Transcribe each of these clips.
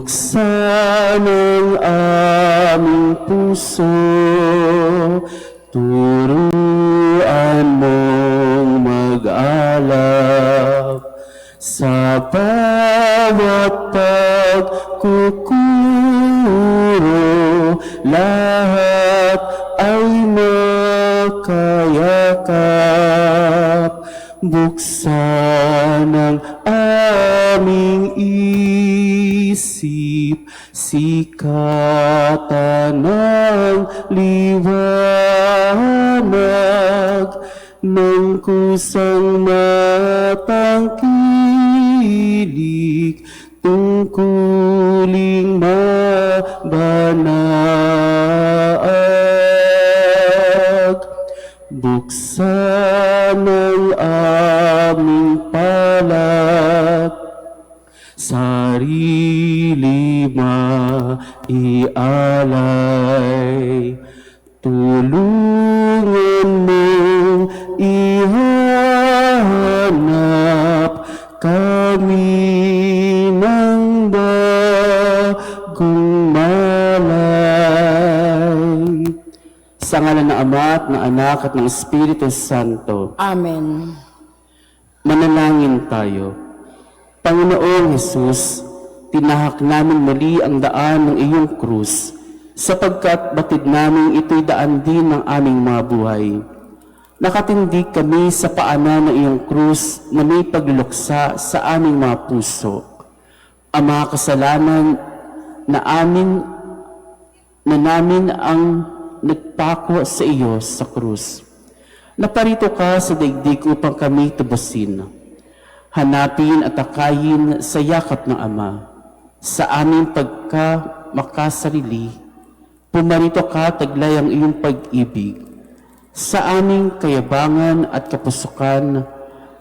Buksan ang aming puso, turuan mong mag-alap sa bawat pagkukuro, lahat ay makayakap. Buksan ang aming isip, sikatan ng liwanag ng kusang matangkilik, tungkuling mabanag. Buksan ang aming palad, sarili maialay, tulungan mong ihanap kami ng bagong malay. Sa ngalan ng Ama at ng Anak at ng Espiritu Santo. Amen. Manalangin tayo. Panginoong Hesus, tinahak namin muli ang daan ng iyong krus, sapagkat batid namin ito'y daan din ng aming mga buhay. Nakatindig kami sa paanan ng iyong krus na may pagluluksa sa aming mga puso. Ang mga kasalanan na namin ang nagpako sa iyo sa krus. Naparito ka sa daigdig upang kami tubusin. Hanapin at akayin sa yakap ng Ama. Sa aming pagkamakasarili, pumarito ka taglay ang iyong pag-ibig. Sa aming kayabangan at kapusukan,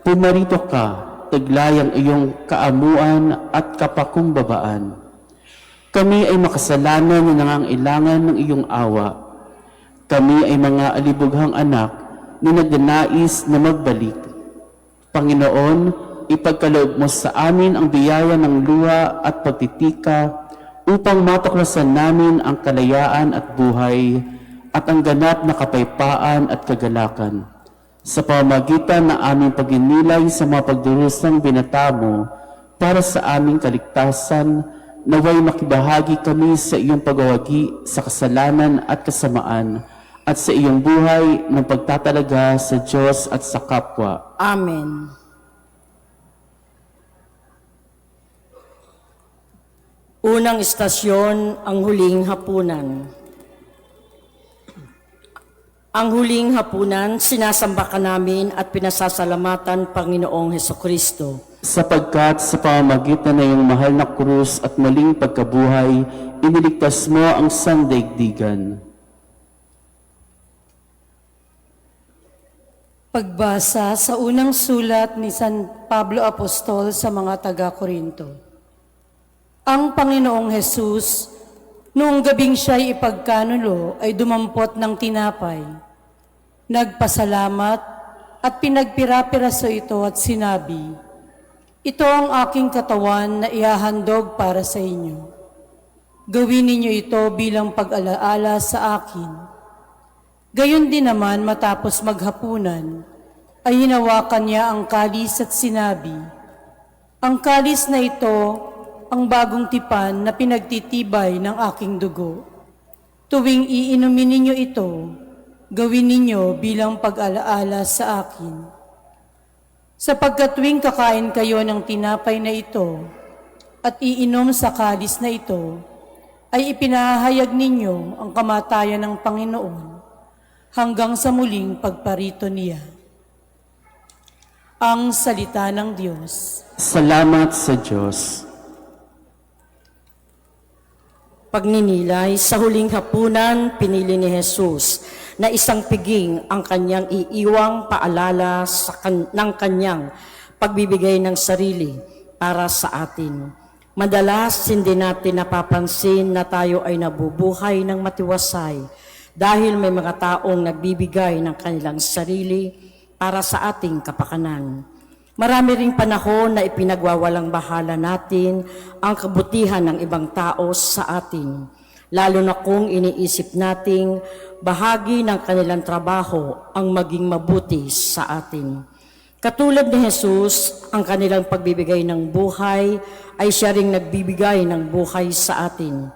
pumarito ka taglay ang iyong kaamuan at kapakumbabaan. Kami ay makasalanan na nangangailangan ng iyong awa. Kami ay mga alibughang anak na nagnanais na magbalik. Panginoon, ipagkaloob mo sa amin ang biyaya ng luha at pagtitika upang matuklasan namin ang kalayaan at buhay at ang ganap na kapayapaan at kagalakan. Sa pamamagitan ng aming pagninilay sa mga pagdurusang binata mo para sa aming kaligtasan, naway makibahagi kami sa iyong pagwawagi sa kasalanan at kasamaan at sa iyong buhay ng pagtatalaga sa Diyos at sa kapwa. Amen. Unang istasyon, ang huling hapunan. Ang huling hapunan, sinasamba ka namin at pinasasalamatan, Panginoong Hesukristo. Sapagkat sa pamamagitan na iyong mahal na krus at muling pagkabuhay, iniligtas mo ang sandaigdigan. Pagbasa sa unang sulat ni San Pablo Apostol sa mga taga-Korinto. Ang Panginoong Hesus, noong gabing siya'y ipagkanulo, ay dumampot ng tinapay. Nagpasalamat at pinagpira-piraso ito at sinabi, "Ito ang aking katawan na ihahandog para sa inyo. Gawin ninyo ito bilang pag-alaala sa akin." Gayon din naman matapos maghapunan, ay hinawakan niya ang kalis at sinabi, "Ang kalis na ito, ang bagong tipan na pinagtitibay ng aking dugo. Tuwing iinumin ninyo ito, gawin ninyo bilang pag-alaala sa akin. Sapagkat tuwing kakain kayo ng tinapay na ito at iinom sa kalis na ito, ay ipinahayag ninyo ang kamatayan ng Panginoon hanggang sa muling pagparito niya." Ang salita ng Diyos. Salamat sa Diyos. Pagninilay, sa huling hapunan, pinili ni Jesus na isang piging ang kanyang iiwang paalala ng kanyang pagbibigay ng sarili para sa atin. Madalas, hindi natin napapansin na tayo ay nabubuhay ng matiwasay dahil may mga taong nagbibigay ng kanilang sarili para sa ating kapakanan. Marami ring panahon na ipinagwawalang bahala natin ang kabutihan ng ibang tao sa atin, lalo na kung iniisip nating bahagi ng kanilang trabaho ang maging mabuti sa atin. Katulad ni Jesus, ang kanilang pagbibigay ng buhay ay siya ring nagbibigay ng buhay sa atin.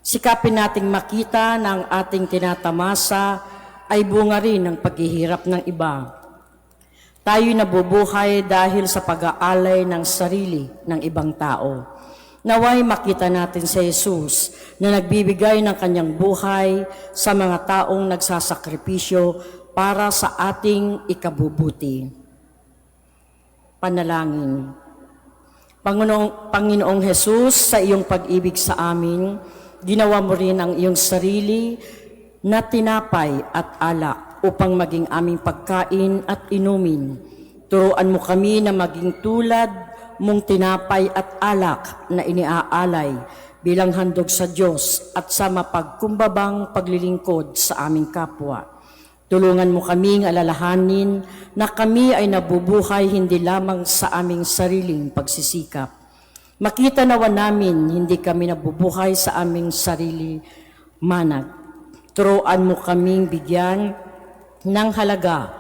Sikapin nating makita na ang ating tinatamasa ay bunga rin ng paghihirap ng iba. Tayo'y nabubuhay dahil sa pag-aalay ng sarili ng ibang tao. Naway makita natin si Jesus na nagbibigay ng kanyang buhay sa mga taong nagsasakripisyo para sa ating ikabubuti. Panalangin. Panginoong Jesus, sa iyong pag-ibig sa amin, ginawa mo rin ang iyong sarili na tinapay at alak upang maging aming pagkain at inumin. Turuan mo kami na maging tulad mong tinapay at alak na iniaalay bilang handog sa Diyos at sa mapagkumbabang paglilingkod sa aming kapwa. Tulungan mo kaming alalahanin na kami ay nabubuhay hindi lamang sa aming sariling pagsisikap. Makita nawa namin hindi kami nabubuhay sa aming sarili manag. Turuan mo kaming bigyan ng halaga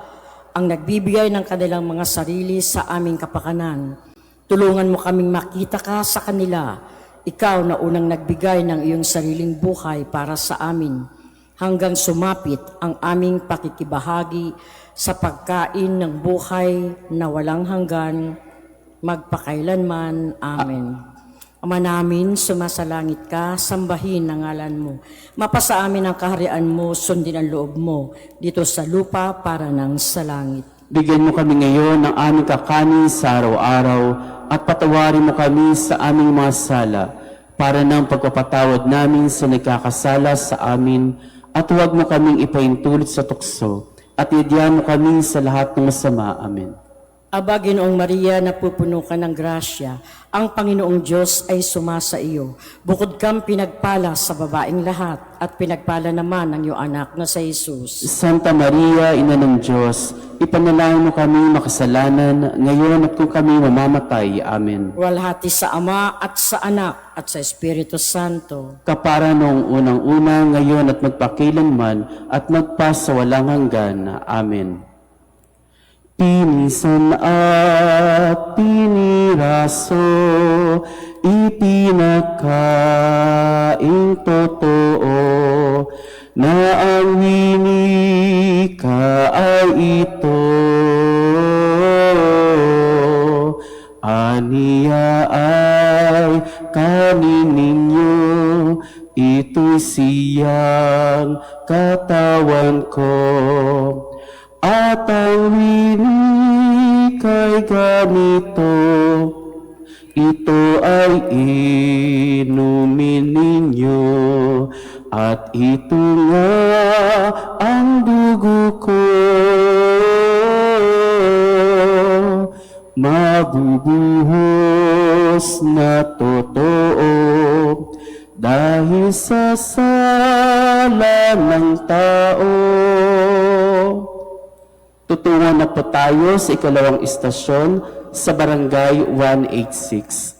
ang nagbibigay ng kanilang mga sarili sa aming kapakanan. Tulungan mo kaming makita ka sa kanila, ikaw na unang nagbigay ng iyong sariling buhay para sa amin, hanggang sumapit ang aming pakikibahagi sa pagkain ng buhay na walang hanggan, magpakailanman. Amen. Ama namin, sumasalangit ka, sambahin ang ngalan mo. Mapasa amin ang kaharian mo, sundin ang loob mo, dito sa lupa para nang sa langit. Bigyan mo kami ngayon ng aming kakanin sa araw-araw at patawarin mo kami sa aming mga sala para ng pagpapatawad namin sa nagkakasala sa amin at huwag mo kaming ipaintulot sa tukso at idyan mo kami sa lahat ng masama. Amen. Aba, Ginoong Maria, napupuno ka ng grasya, ang Panginoong Diyos ay sumasa iyo. Bukod kang pinagpala sa babaeng lahat, at pinagpala naman ang iyong anak na sa Jesus. Santa Maria, Ina ng Diyos, ipanalangin mo kami makasalanan, ngayon at kung kami mamamatay. Amen. Walhati sa Ama at sa Anak at sa Espiritu Santo. Kapara noong unang-una, ngayon at magpakilanman, at magpasawalang hanggan. Amen. Pinisan at piniraso, ipinakaing totoo, na ang winika ay ito. Aniya ay kanin ninyo, ito'y siyang katawan ko. At ang winika'y ganito, ito ay inumin ninyo, at ito nga ang dugo ko, mabubuhos na totoo, dahil sa sala ng tao. Tutungo na po tayo sa ikalawang istasyon sa Barangay 186.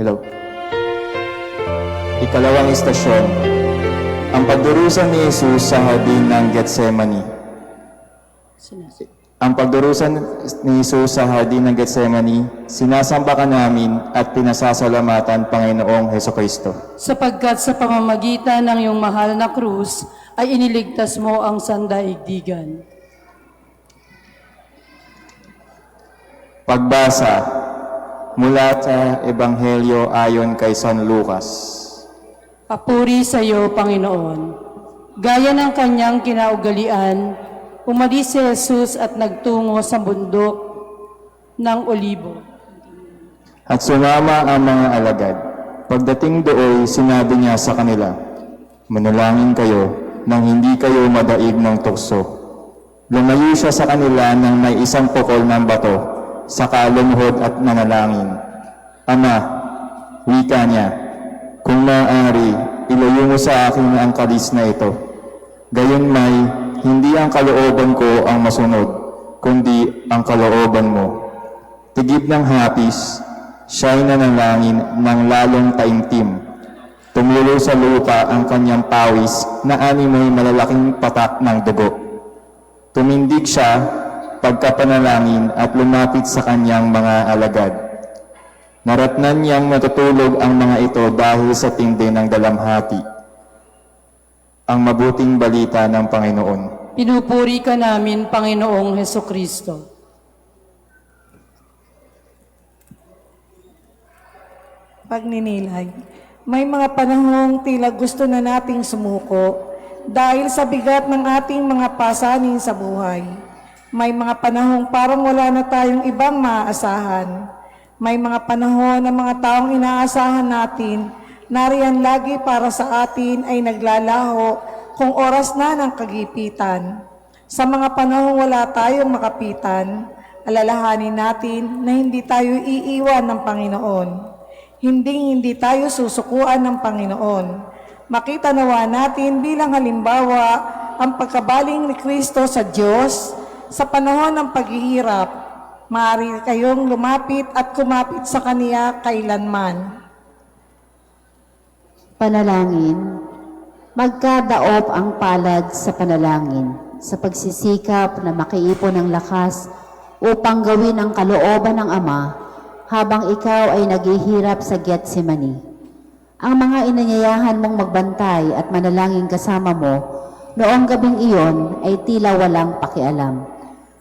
Hello. Ikalawang istasyon, ang pagdurusa ni Jesus sa hardin ng Getsemani. Ang pagdurusa ni Jesus sa hardin ng Getsemani, sinasamba ka namin at pinasasalamatan, Panginoong Hesukristo. Sapagkat sa pamamagitan ng iyong mahal na krus, ay iniligtas mo ang sandaigdigan. Pagbasa mula sa Ebanghelyo ayon kay San Lucas. Papuri sa iyo, Panginoon. Gaya ng kanyang kinaugalian, umalis si Jesus at nagtungo sa bundok ng Olibo. At sumama ang mga alagad. Pagdating doon, sinabi niya sa kanila, manalangin kayo nang hindi kayo madaig ng tukso. Lumayo siya sa kanila nang may isang pukol ng bato, saka lumuhod at nanalangin. Ama, wika niya, kung maaari, ilayo mo sa akin ang kalis na ito. Gayon may, hindi ang kalooban ko ang masunod, kundi ang kalooban mo. Tigib ng hapis, siya'y nanalangin ng lalong taimtim. Tumulo sa lupa ang kanyang pawis na animoy malalaking patak ng dugo. Tumindig siya pagkapanalangin at lumapit sa kanyang mga alagad. Naratnan niyang matutulog ang mga ito dahil sa tindi ng dalamhati. Ang mabuting balita ng Panginoon. Pinupuri ka namin, Panginoong Hesukristo. Pagninilay. May mga panahong tila gusto na nating sumuko dahil sa bigat ng ating mga pasanin sa buhay. May mga panahong parang wala na tayong ibang maaasahan. May mga panahon na mga taong inaasahan natin, nariyan lagi para sa atin ay naglalaho kung oras na ng kagipitan. Sa mga panahong wala tayong makapitan, alalahanin natin na hindi tayo iiwan ng Panginoon. Hindi tayo susukuan ng Panginoon. Makita nawa natin bilang halimbawa ang pagkabaling ni Kristo sa Diyos sa panahon ng paghihirap. Maaari kayong lumapit at kumapit sa Kaniya kailanman. Panalangin. Magkadaop ang palad sa panalangin, sa pagsisikap na makiipon ng lakas upang gawin ang kalooban ng Ama habang ikaw ay naghihirap sa Getsemani. Ang mga inanyayahan mong magbantay at manalangin kasama mo noong gabing iyon ay tila walang pakialam.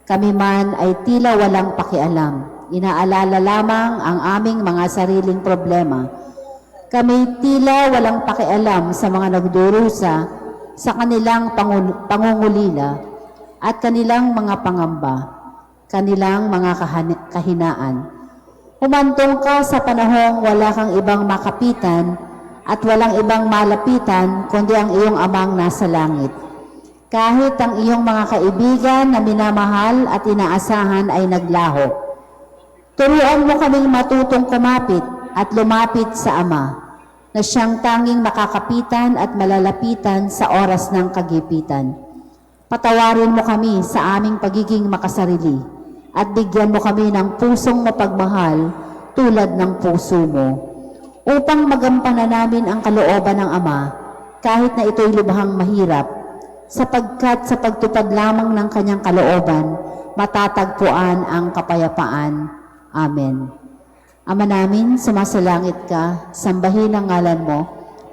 Kami man ay tila walang pakialam. Inaalala lamang ang aming mga sariling problema. Kami tila walang pakialam sa mga nagdurusa sa kanilang pangungulila at kanilang mga pangamba, kanilang mga kahinaan. Humantong ka sa panahong wala kang ibang makapitan at walang ibang malapitan kundi ang iyong Amang nasa langit. Kahit ang iyong mga kaibigan na minamahal at inaasahan ay naglaho. Turuan mo kaming matutong kumapit at lumapit sa Ama, na siyang tanging makakapitan at malalapitan sa oras ng kagipitan. Patawarin mo kami sa aming pagiging makasarili at bigyan mo kami ng pusong mapagmahal tulad ng puso mo, upang magampanan namin ang kalooban ng Ama kahit na ito'y lubhang mahirap, sapagkat sa pagtupad lamang ng kanyang kalooban, matatagpuan ang kapayapaan. Amen. Ama namin, sumasalangit ka, sambahin ang ngalan mo,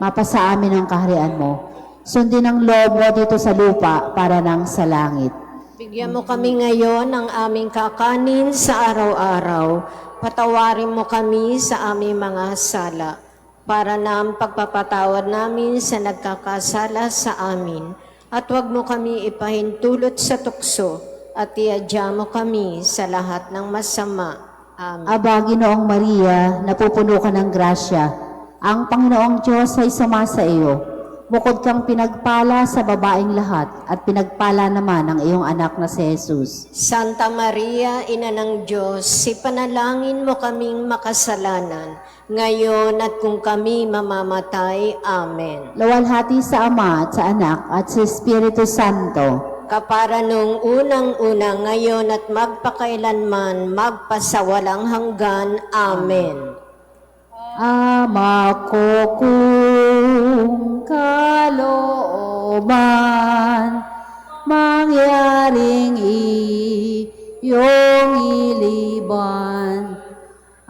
mapasa amin ang kaharian mo, sundin ang loob mo dito sa lupa para nang sa langit. Bigyan mo kami ngayon ng aming kakanin sa araw-araw. Patawarin mo kami sa aming mga sala, para na ang pagpapatawad namin sa nagkakasala sa amin. At huwag mo kami ipahintulot sa tukso, at iadya mo kami sa lahat ng masama. Amen. Aba, Ginoong Maria, napupuno ka ng grasya. Ang Panginoong Diyos ay sumasa iyo. Bukod kang pinagpala sa babaeng lahat, at pinagpala naman ang iyong anak na si Jesus. Santa Maria, Ina ng Diyos, ipanalangin mo kaming makasalanan, ngayon at kung kami mamamatay. Amen. Luwalhati sa Ama at sa Anak at sa Espiritu Santo. Kapara nung unang-una, ngayon at magpakailanman, magpasawalang hanggan. Amen. Ama ko kung kalooban mangyaring iyong iliban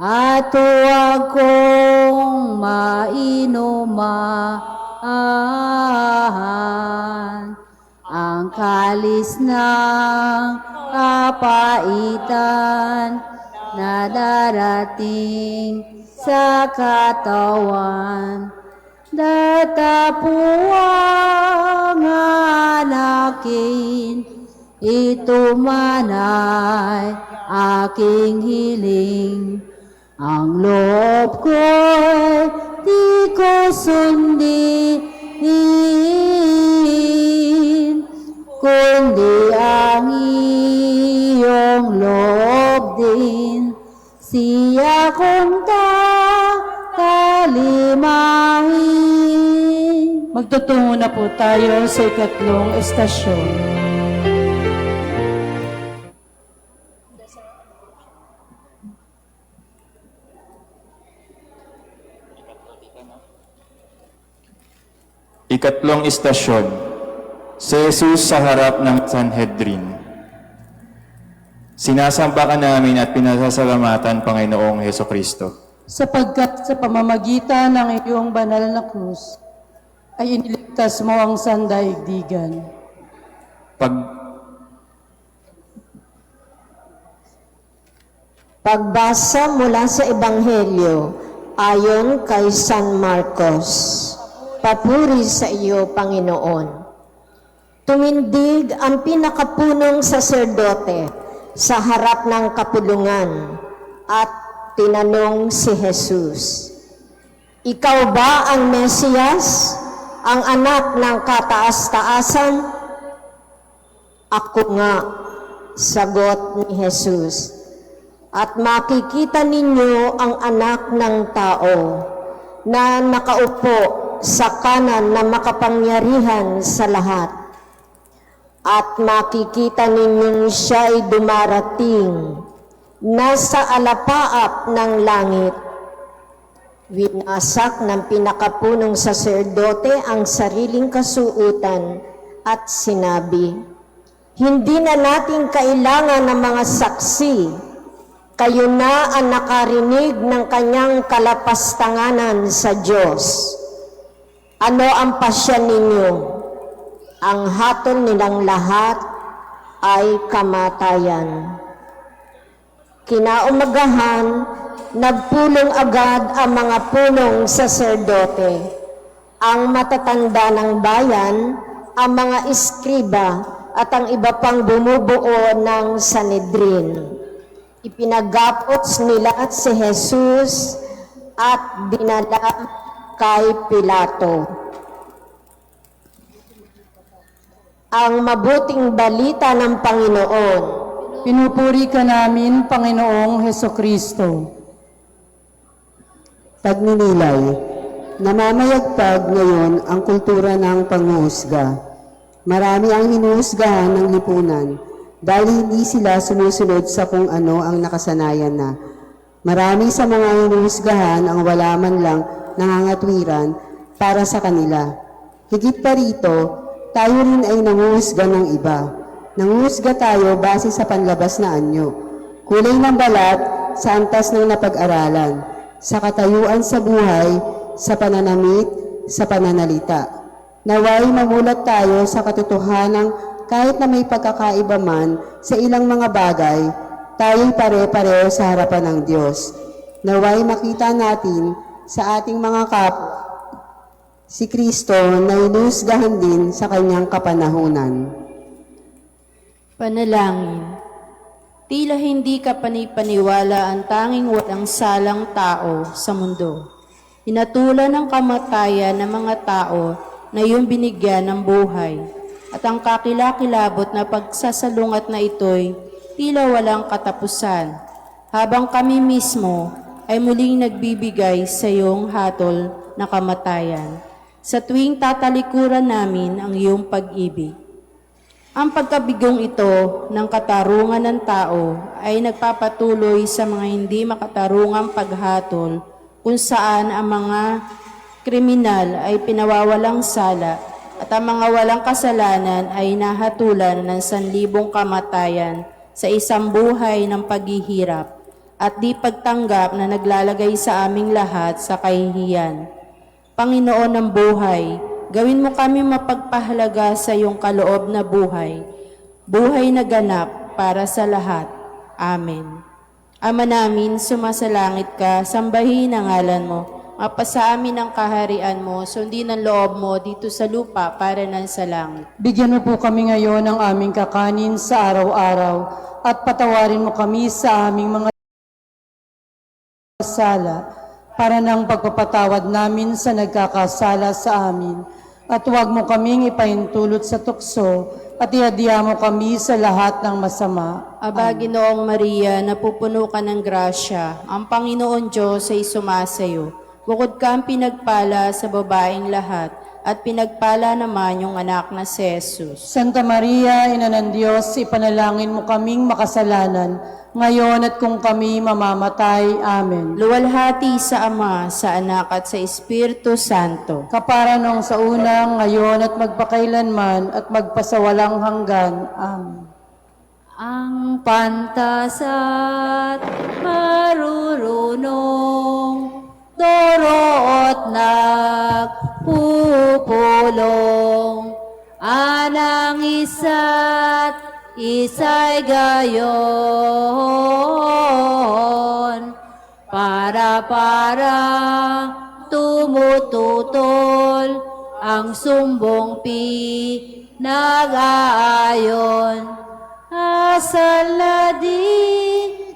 at huwag kong mainumahan ang kalis ng kapaitan na darating sa katawan. Datapuangan akin, ito man ay aking hiling. Ang loob ko'y di ko sundin, kundi ang iyong loob din. Siya kong talimahin. Magtutungo na po tayo sa ikatlong estasyon. Ikatlong istasyon, si Jesus sa harap ng Sanhedrin. Sinasamba ka namin at pinasasalamatan, Panginoong Hesukristo. Sapagkat sa pamamagitan ng iyong banal na krus, ay iniligtas mo ang sandaigdigan. Pagbasa mula sa Ebanghelyo ayon kay San Marcos. Papuri sa iyo, Panginoon. Tumindig ang pinakapunong saserdote sa harap ng kapulungan at tinanong si Jesus, "Ikaw ba ang Mesiyas, ang anak ng kataas-taasan?" "Ako nga," sagot ni Jesus. "At makikita ninyo ang anak ng tao na nakaupo sa kanan na makapangyarihan sa lahat. At makikita ninyong siya'y dumarating, nasa alapaap ng langit." Winasak ng pinakapunong saserdote ang sariling kasuutan at sinabi, "Hindi na natin kailangan ng mga saksi. Kayo na ang nakarinig ng kanyang kalapastanganan sa Diyos. Ano ang pasya ninyo? Ang hatol nilang lahat ay kamatayan." Kinaumagahan, nagpulong agad ang mga punong saserdote, ang matatanda ng bayan, ang mga iskriba at ang iba pang bumubuo ng Sanhedrin. Ipinagapot nila si Jesus at dinala kay Pilato. Ang mabuting balita ng Panginoon. Pinupuri ka namin, Panginoong Hesukristo. Pagninilay, namamayagpag ngayon ang kultura ng panghuhusga. Marami ang hinuhusgahan ng lipunan dahil hindi sila sumusunod sa kung ano ang nakasanayan na. Marami sa mga hinuhusgahan ang wala man lang nangangatwiran para sa kanila. Higit pa rito, tayo rin ay nanguhusga ng iba. Nanguhusga tayo base sa panlabas na anyo, kulay ng balat sa antas ng napag-aralan, sa katayuan sa buhay, sa pananamit, sa pananalita. Naway mamulat tayo sa katotohanang kahit na may pagkakaiba man sa ilang mga bagay, tayo'y pare-pareho sa harapan ng Diyos. Naway makita natin sa ating mga si Kristo na hinusgahan din sa kanyang kapanahunan. Panalangin. Tila hindi ka panipaniwala ang tanging walang salang tao sa mundo. Hinatulan ng kamatayan ng mga tao na iyong binigyan ng buhay, at ang kakilakilabot na pagsasalungat na ito'y tila walang katapusan, habang kami mismo ay muling nagbibigay sa iyong hatol na kamatayan, sa tuwing tatalikuran namin ang iyong pag-ibig. Ang pagkabigong ito ng katarungan ng tao ay nagpapatuloy sa mga hindi makatarungang paghatol kung saan ang mga kriminal ay pinawawalang sala at ang mga walang kasalanan ay nahatulan ng 1,000 kamatayan sa isang buhay ng paghihirap at di pagtanggap na naglalagay sa aming lahat sa kahihiyan. Panginoon ng buhay, gawin mo kami mapagpahalaga sa iyong kaloob na buhay, buhay na ganap para sa lahat. Amen. Ama namin, sumasalangit ka, sambahin ang ngalan mo, mapasa amin ang kaharian mo, sundin ang loob mo dito sa lupa para nan sa langit. Bigyan mo po kami ngayon ng aming kakanin sa araw-araw at patawarin mo kami sa aming mga sala para ng pagpapatawad namin sa nagkakasala sa amin. At huwag mo kaming ipahintulot sa tukso at ihadya mo kami sa lahat ng masama. Aba, Ginoong Maria, napupuno ka ng grasya, ang Panginoon Diyos ay sumasayo. Bukod ka ang pinagpala sa babaeng lahat, at pinagpala naman yung anak na si Jesus. Santa Maria, Ina ng Diyos, ipanalangin mo kaming makasalanan, ngayon at kung kami mamamatay. Amen. Luwalhati sa Ama, sa Anak at sa Espiritu Santo. Kapara nung sa unang, ngayon at magpakailanman at magpasawalang hanggan. Amen. Ang pantas at marurunong, doro't nagpupulong, anang isa't isa'y gayon, para tumututol ang sumbong pinag-aayon. Asal na di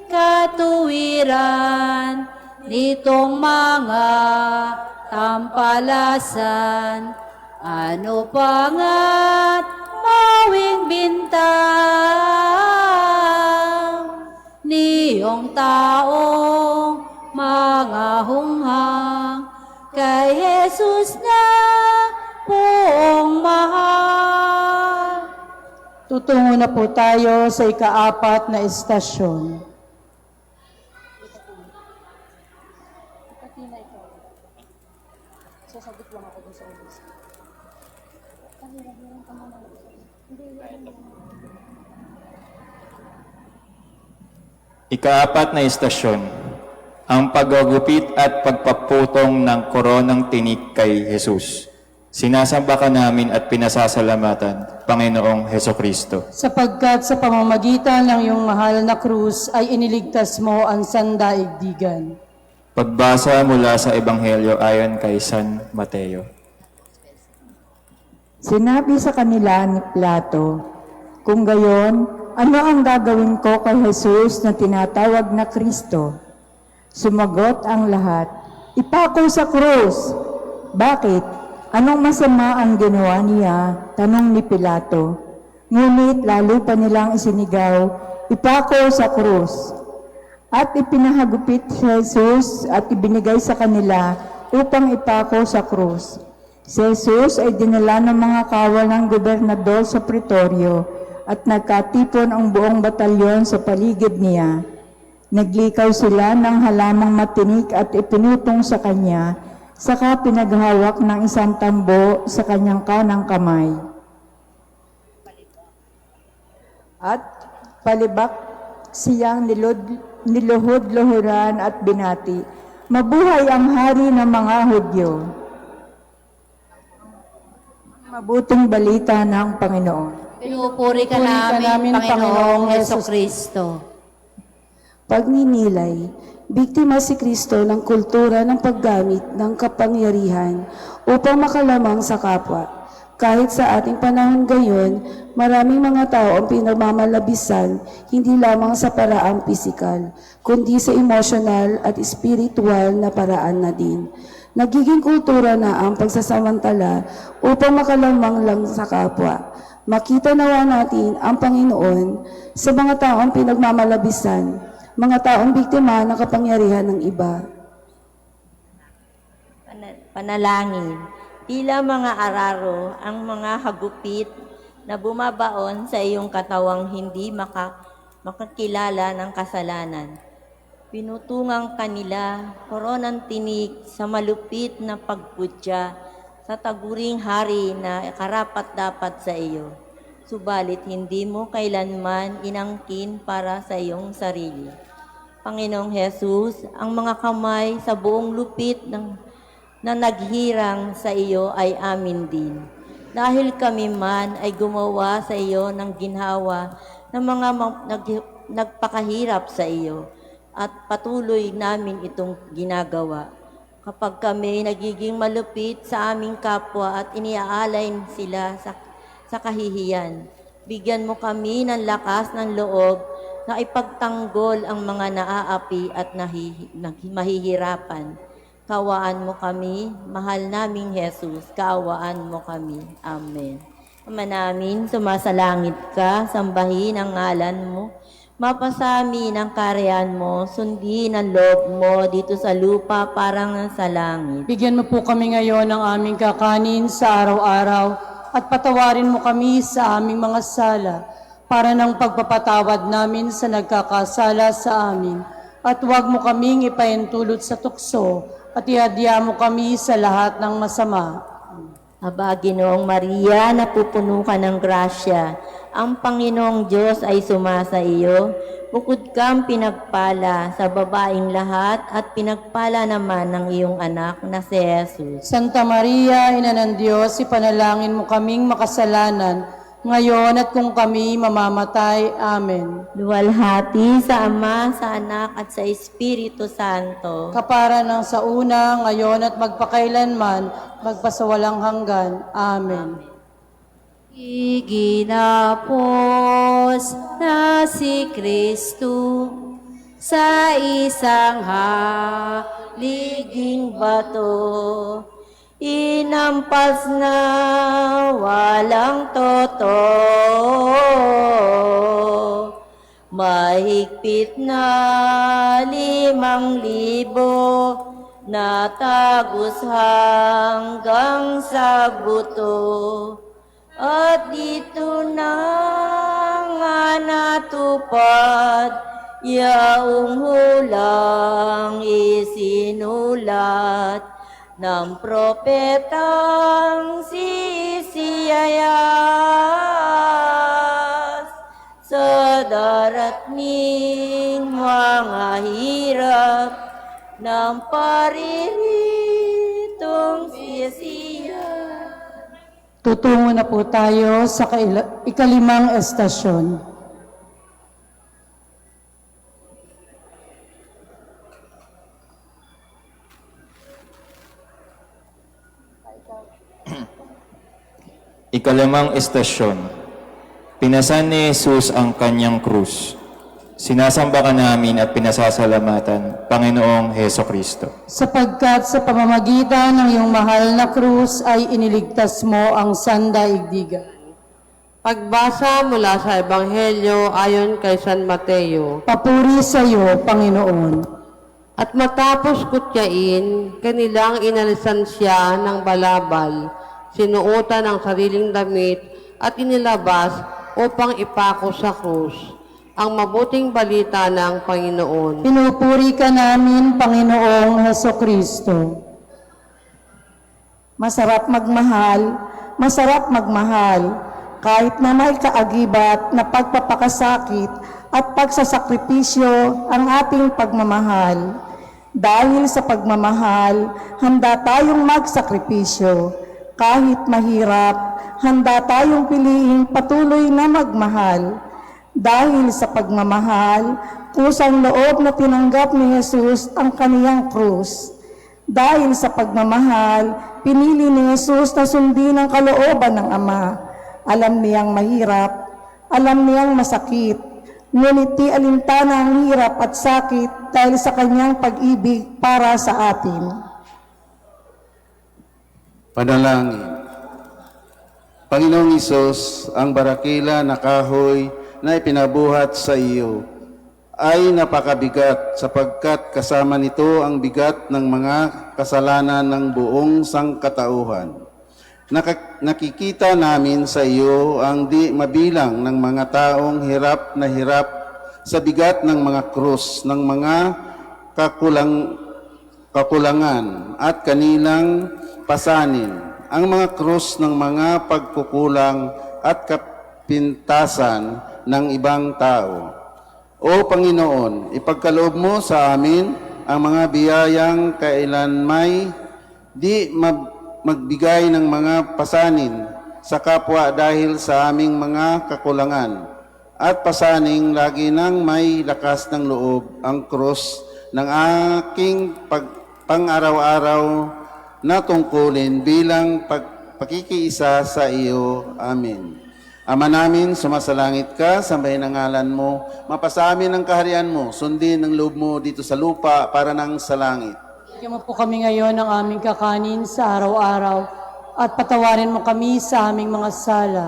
katuwiran nitong mga tampalasan, ano pa nga't mawing bintang, niyong taong mga hunghang, kay Jesus na poong mahal. Tutungo na po tayo sa ika-4 na istasyon. Ika-4 na istasyon, ang paggugupit at pagpaputong ng koronang tinik kay Jesus. Sinasamba ka namin at pinasasalamatan, Panginoong Heso Kristo. Sapagkat sa pamamagitan ng iyong mahal na krus ay iniligtas mo ang sandaigdigan. Pagbasa mula sa Ebanghelyo ayon kay San Mateo. Sinabi sa kanila ni Pilato, "Kung gayon, ano ang gagawin ko kay Jesus na tinatawag na Kristo?" Sumagot ang lahat, "Ipako sa krus." "Bakit? Anong masama ang ginawa niya?" tanong ni Pilato. Ngunit lalo pa nilang isinigaw, "Ipako sa krus." At ipinahagupit si Jesus at ibinigay sa kanila upang ipako sa krus. Si Jesus ay dinala ng mga kawal ng gobernador sa pretoryo at nagkatipon ang buong batalyon sa paligid niya. Naglikaw sila ng halamang matinik at ipinutong sa kanya, saka pinaghawak ng isang tambo sa kanyang kanang kamay. At palibak siyang niluhod-luhuran at binati, "Mabuhay ang hari ng mga Hudyo." Mabuting balita ng Panginoon. Pinupuri ka namin, Panginoong Heso Kristo. Pagninilay, biktima si Kristo ng kultura ng paggamit ng kapangyarihan upang makalamang sa kapwa. Kahit sa ating panahon gayon, maraming mga tao ang pinagmamalabisan hindi lamang sa paraang pisikal, kundi sa emosyonal at espiritual na paraan na din. Nagiging kultura na ang pagsasamantala upang makalamang lang sa kapwa. Makita nawa natin ang Panginoon sa mga taong pinagmamalabisan, mga taong biktima ng kapangyarihan ng iba. Panalangin, tila mga araro ang mga hagupit na bumabaon sa iyong katawang hindi makakilala ng kasalanan. Pinutungang kanila, koronang tinik sa malupit na pagpudya sa taguring hari na karapat-dapat sa iyo. Subalit hindi mo kailanman inangkin para sa iyong sarili. Panginoong Hesus, ang mga kamay sa buong lupit na naghirang sa iyo ay amin din. Dahil kami man ay gumawa sa iyo ng ginhawa ng mga nagpakahirap sa iyo at patuloy namin itong ginagawa. Kapag kami nagiging malupit sa aming kapwa at iniaalay sila sa kahihiyan, bigyan mo kami ng lakas ng loob na ipagtanggol ang mga naaapi at mahihirapan. Kaawaan mo kami, mahal naming Jesus, kaawaan mo kami. Amen. Ama namin, sumasalangit ka, sambahin ang ngalan mo, mapasami ang karyan mo, sundin ang loob mo dito sa lupa parang sa langit. Bigyan mo po kami ngayon ng aming kakanin sa araw-araw at patawarin mo kami sa aming mga sala para ng pagpapatawad namin sa nagkakasala sa amin. At huwag mo kaming ipahintulot sa tukso at ihadya mo kami sa lahat ng masama. Aba, Ginoong Maria, napupuno ka ng grasya. Ang Panginoong Diyos ay sumasa iyo. Bukod kang pinagpala sa babaeng lahat at pinagpala naman ng iyong anak na si Jesus. Santa Maria, Ina ng Diyos, ipanalangin mo kaming makasalanan, ngayon at kung kami mamamatay. Amen. Luwalhati sa Ama, sa Anak at sa Espiritu Santo. Kapara ng sa una, ngayon at magpakailanman, magpasawalang hanggan. Amen. Iginapos na si Kristo sa isang haliging bato, inampas na walang totoo, mahigpit na 5,000 natagos hanggang sa buto. At dito na nga natupad, yaong hulang isinulat ng propetang si Isaias. Sa darating mga hirap ng pariritong si Isaias. Tutungo na po tayo sa ikalimang estasyon. Ikalimang estasyon. Pinasan ni Jesus ang kanyang krus. Sinasamba ka namin at pinasasalamatan, Panginoong Heso Kristo. Sapagkat sa pamamagitan ng iyong mahal na krus ay iniligtas mo ang sandaigdigan. Pagbasa mula sa Ebanghelyo ayon kay San Mateo. Papuri sa iyo, Panginoon. At matapos kutyain, kanilang inalisan siya ng balabal, sinuotan ang sariling damit at inilabas upang ipako sa krus ang mabuting balita ng Panginoon. Pinupuri ka namin, Panginoong Heso Kristo. Masarap magmahal, kahit na may kaagibat na pagpapakasakit at pagsasakripisyo ang ating pagmamahal. Dahil sa pagmamahal, handa tayong magsakripisyo. Kahit mahirap, handa tayong piliing patuloy na magmahal. Dahil sa pagmamahal, kusang loob na tinanggap ni Jesus ang kaniyang krus. Dahil sa pagmamahal, pinili ni Jesus na sundin ang kalooban ng Ama. Alam niyang mahirap, alam niyang masakit, ngunit di alintana ang hirap at sakit dahil sa kanyang pag-ibig para sa atin. Panalangin. Panginoong Isus, ang barakila na kahoy na ipinabuhat sa iyo ay napakabigat sapagkat kasama nito ang bigat ng mga kasalanan ng buong sangkatauhan. Nakikita namin sa iyo ang di mabilang ng mga taong hirap na hirap sa bigat ng mga krus ng mga kakulangan at kanilang pasanin ang mga krus ng mga pagkukulang at kapintasan ng ibang tao. O Panginoon, ipagkaloob mo sa amin ang mga biyayang kailanmay di magbigay ng mga pasanin sa kapwa dahil sa aming mga kakulangan at pasaning lagi nang may lakas ng loob ang krus ng aking pang-araw-araw na tungkulin bilang pakikiisa sa iyo. Amen. Ama namin, sumasalangit ka, sambahin ang ngalan mo, mapasa amin ang kaharian mo, sundin ang loob mo dito sa lupa para nang sa langit. Bigyan mo po kami ngayon ng aming kakanin sa araw-araw at patawarin mo kami sa aming mga sala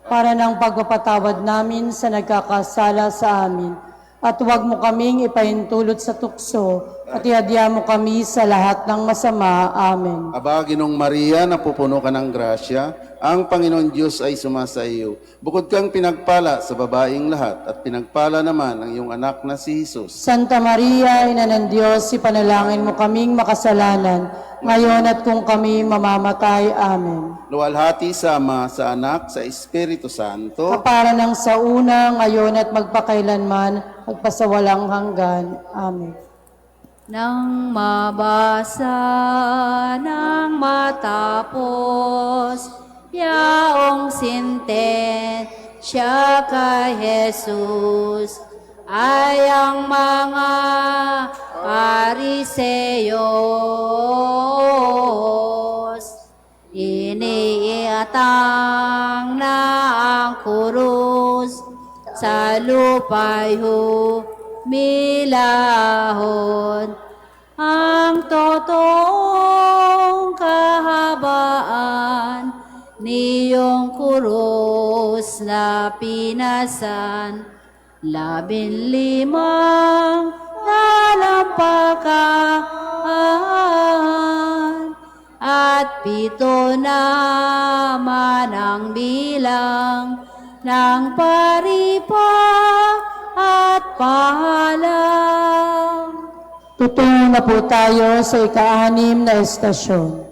para ng pagpapatawad namin sa nagkakasala sa amin. At huwag mo kaming ipahintulot sa tukso at ihadya mo kami sa lahat ng masama. Amen. Aba, Ginong Maria, napupuno ka ng grasya, ang Panginoon Diyos ay sumasa iyo. Bukod kang pinagpala sa babaeng lahat at pinagpala naman ang iyong anak na si Jesus. Santa Maria, Ina ng Diyos, ipanalangin mo kaming makasalanan, ngayon at kung kami mamamatay. Amen. Luwalhati sa Ama, sa Anak, sa Espiritu Santo. Kapara ng sa una, ngayon at magpakailanman, magpasawalang hanggan. Amen. Nang mabasa ng matapos yaong sintensya kay Jesus, ay ang mga Pariseyos iniatang na ang krus sa lupa'y humilahon ang totoong kahabaan niyong krus na pinasan, 15 nalampakan at 7 naman ang bilang ng paripa at pahalang. Tutungo na po tayo sa ika-6 na estasyon.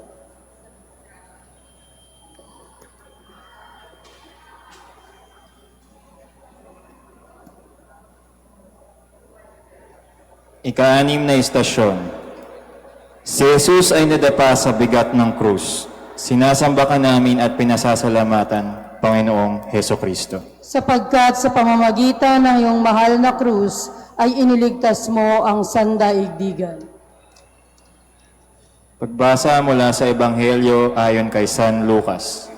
Ika-6 na istasyon. Si Jesus ay nadapa sa bigat ng krus. Sinasamba ka namin at pinasasalamatan, Panginoong Heso Kristo. Sapagkat sa pamamagitan ng iyong mahal na krus ay iniligtas mo ang sandaigdigan. Pagbasa mula sa Ebanghelyo ayon kay San Lucas.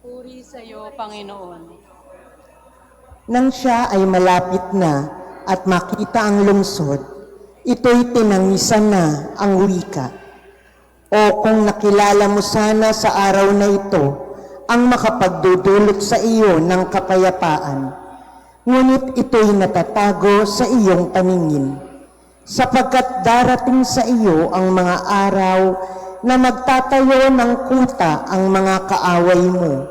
Puri sa iyo, Panginoon. Nang siya ay malapit na at makita ang lungsod, ito'y tinangisan na ang wika. O kung nakilala mo sana sa araw na ito ang makapagdudulot sa iyo ng kapayapaan, ngunit ito'y natatago sa iyong paningin, sapagkat darating sa iyo ang mga araw na magtatayo ng kuta ang mga kaaway mo.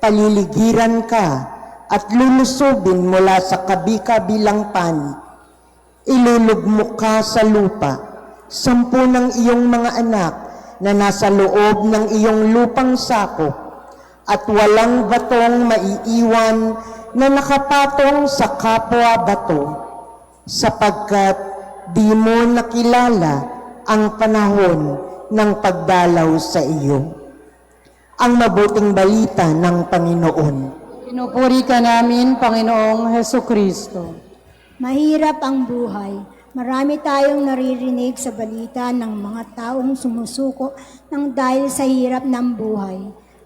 Paliligiran ka at lulusobin mula sa kabi-kabilang panig. Ilulugmok ka sa lupa, 10 ng iyong mga anak na nasa loob ng iyong lupang sakop, at walang batong maiiwan na nakapatong sa kapwa bato, sapagkat di mo nakilala ang panahon ng pagdalaw sa iyo. Ang mabuting balita ng Panginoon. Pinupuri ka namin, Panginoong Heso Kristo. Mahirap ang buhay. Marami tayong naririnig sa balita ng mga taong sumusuko ng dahil sa hirap ng buhay.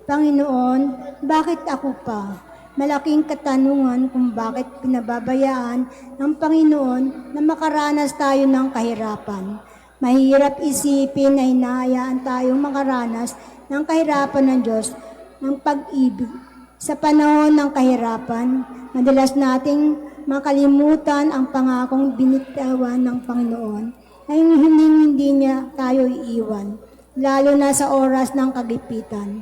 Panginoon, bakit ako pa? Malaking katanungan kung bakit pinababayaan ng Panginoon na makaranas tayo ng kahirapan. Mahirap isipin na hinahayaan tayong makaranas ng kahirapan ng Diyos ng pag-ibig. Sa panahon ng kahirapan, madalas nating makalimutan ang pangakong binitawan ng Panginoon ay hindi niya tayo iiwan, lalo na sa oras ng kagipitan.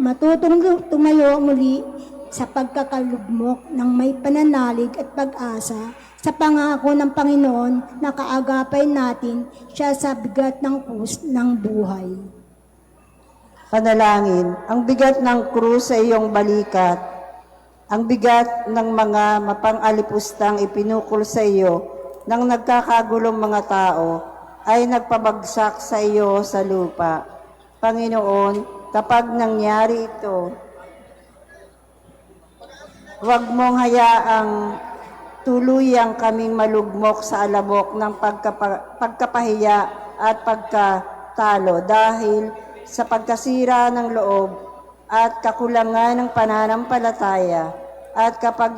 Matutong tumayo muli sa pagkakalugmok ng may pananalig at pag-asa sa pangako ng Panginoon na kaagapay natin siya sa bigat ng krus ng buhay. Panalangin, ang bigat ng krus sa iyong balikat, ang bigat ng mga mapang-alipustang ipinukol sa iyo ng nagkakagulong mga tao ay nagpabagsak sa iyo sa lupa. Panginoon, kapag nangyari ito, huwag mong hayaang tuluyang kaming malugmok sa alabok ng pagkapahiya at pagkatalo dahil sa pagkasira ng loob at kakulangan ng pananampalataya at kapag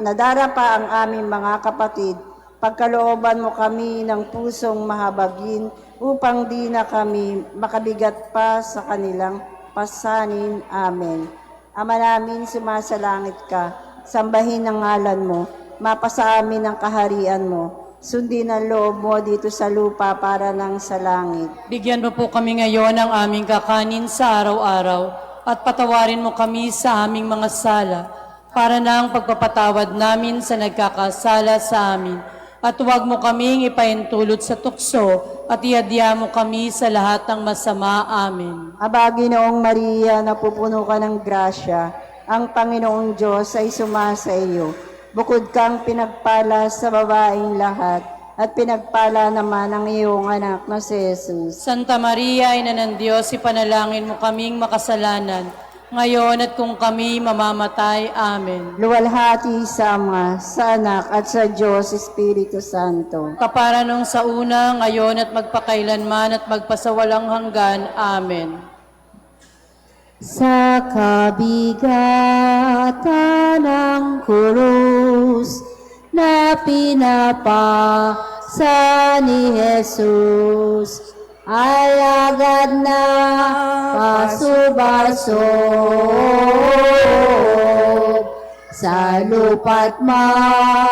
nadarapa ang aming mga kapatid, pagkalooban mo kami ng pusong mahabagin upang di na kami makabigat pa sa kanilang pasanin. Amen. Ama namin, sumasalangit ka, sambahin ang ngalan mo, mapasa amin ang kaharian mo, sundin ang loob mo dito sa lupa para nang sa langit. Bigyan mo po kami ngayon ng aming kakanin sa araw-araw at patawarin mo kami sa aming mga sala para na ang pagpapatawad namin sa nagkakasala sa amin. At huwag mo kaming ipaintulot sa tukso at iadya mo kami sa lahat ng masama. Amen. Aba, Ginoong Maria, napupuno ka ng grasya, ang Panginoong Diyos ay sumasa iyo. Bukod kang pinagpala sa babaeng lahat, at pinagpala naman ang iyong anak na si Jesus. Santa Maria, Ina ng Diyos, ipanalangin mo kaming makasalanan, ngayon at kung kami mamamatay. Amen. Luwalhati sa Ama, sa Anak, at sa Diyos Espiritu Santo. Kapara nung sa una, ngayon at magpakailanman at magpasawalang hanggan. Amen. Sa kabigatan ng krus na pinapasa ni Jesus, alagad na pasubasog sa lupa't malabok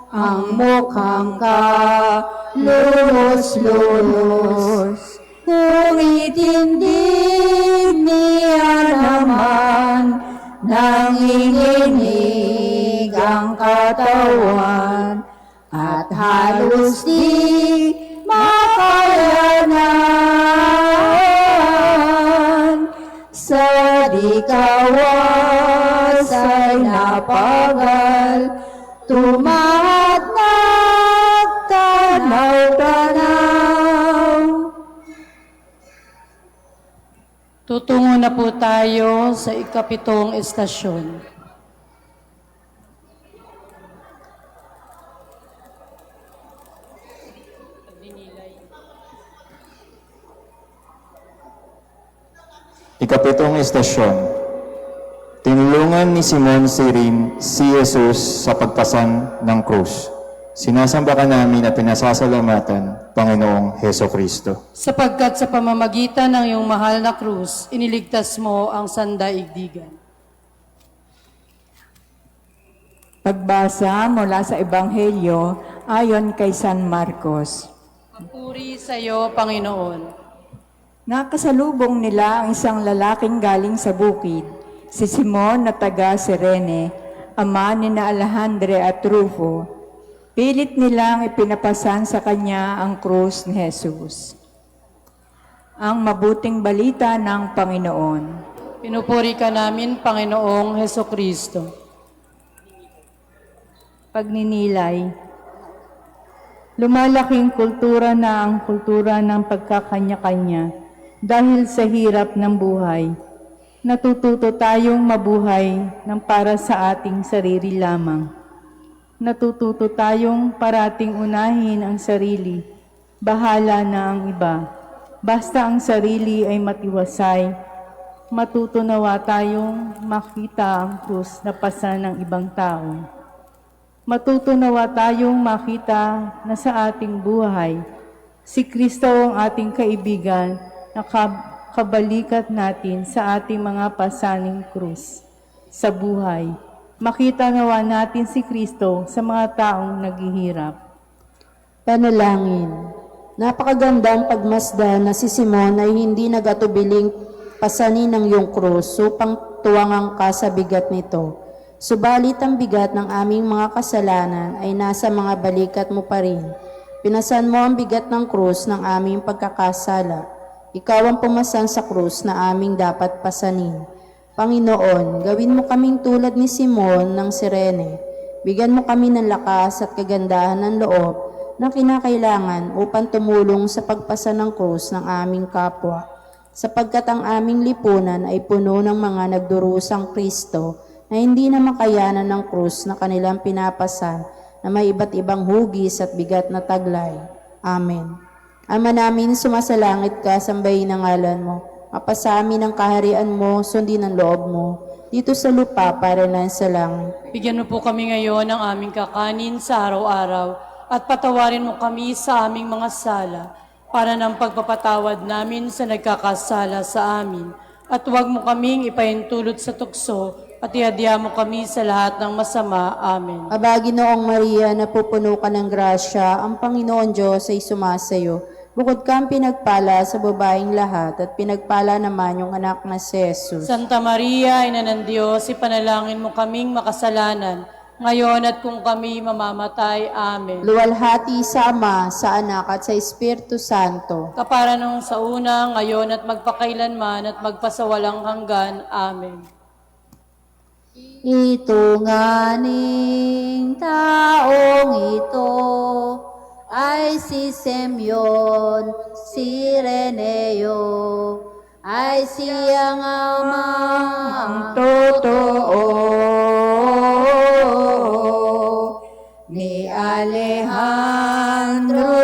ang mukhang kalunos-lunos. Kung itindig niya naman, nanginginig ang katawan, at halos di makayanan. Sa dikawas ay napagal, tumahat nagtanaw-tanaw. Tutungo na po tayo sa ikapitong estasyon. Ikapitong estasyon. Tinulungan ni Simon Sirin si Jesus sa pagpasan ng krus. Sinasamba ka namin at pinasasalamatan, Panginoong Heso Kristo. Sapagkat sa pamamagitan ng iyong mahal na krus, iniligtas mo ang sandaigdigan. Pagbasa mula sa Ebanghelyo ayon kay San Marcos. Papuri sa iyo, Panginoon. Nakasalubong nila ang isang lalaking galing sa bukid, si Simon na taga Cirene, ama ni na Alejandre at Rufo. Pilit nilang ipinapasan sa kanya ang krus ni Jesus. Ang mabuting balita ng Panginoon. Pinupuri ka namin, Panginoong Heso Kristo. Pagninilay. Lumalaking kultura na ang kultura ng pagkakanya-kanya dahil sa hirap ng buhay. Natututo tayong mabuhay ng para sa ating sarili lamang. Natututo tayong parating unahin ang sarili, bahala na ang iba. Basta ang sarili ay matiwasay, matutunawa tayong makita ang krus na pasa ng ibang tao. Matutunawa tayong makita na sa ating buhay, si Kristo ang ating kaibigan na kabalikat natin sa ating mga pasaning krus sa buhay. Makita nawa natin si Kristo sa mga taong naghihirap. Panalangin. Napakagandang pagmasdan na si Simon ay hindi nagatubiling pasanin ng iyong krus upang tuwangang ka sa bigat nito. Subalit ang bigat ng aming mga kasalanan ay nasa mga balikat mo pa rin. Pinasan mo ang bigat ng krus ng aming pagkakasala. Ikaw ang pumasan sa krus na aming dapat pasanin. Panginoon, gawin mo kaming tulad ni Simon ng Sirene. Bigyan mo kami ng lakas at kagandahan ng loob na kinakailangan upang tumulong sa pagpasa ng krus ng aming kapwa. Sapagkat ang aming lipunan ay puno ng mga nagdurusang Kristo na hindi na makayanan ng krus na kanilang pinapasan na may iba't ibang hugis at bigat na taglay. Amen. Ama namin, sumasalangit ka, sambahin ang ngalan mo. Mapasa amin ang kaharian mo, sundin ang loob mo, dito sa lupa para na sa langit. Bigyan mo po kami ngayon ng aming kakanin sa araw-araw at patawarin mo kami sa aming mga sala para ng pagpapatawad namin sa nagkakasala sa amin. At huwag mo kaming ipahintulot sa tukso at iadya mo kami sa lahat ng masama. Amen. Aba, Ginoong Maria, napupuno ka ng grasya, ang Panginoon Diyos ay sumasayo. Bukod kang pinagpala sa babaeng lahat at pinagpala naman yung anak na si Jesus. Santa Maria, Ina ng Diyos, ipanalangin mo kaming makasalanan, ngayon at kung kami mamamatay. Amen. Luwalhati sa Ama, sa Anak at sa Espiritu Santo. Kapara nung sa una, ngayon at magpakailanman at magpasawalang hanggan. Amen. Ito nganing taong ito ay si Semyon, si Reneo, ay siyang amang totoo ni Alejandro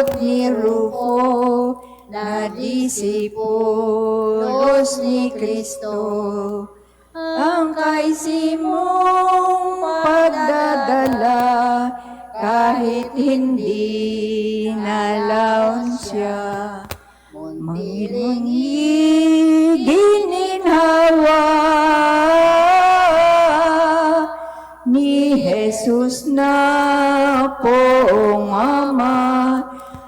at ni Rufo, na disipulos ni Kristo. Ang kay Simong pagdadala, kahit hindi nalaon siya, mangilingi gininhawa ni Jesus na poong Ama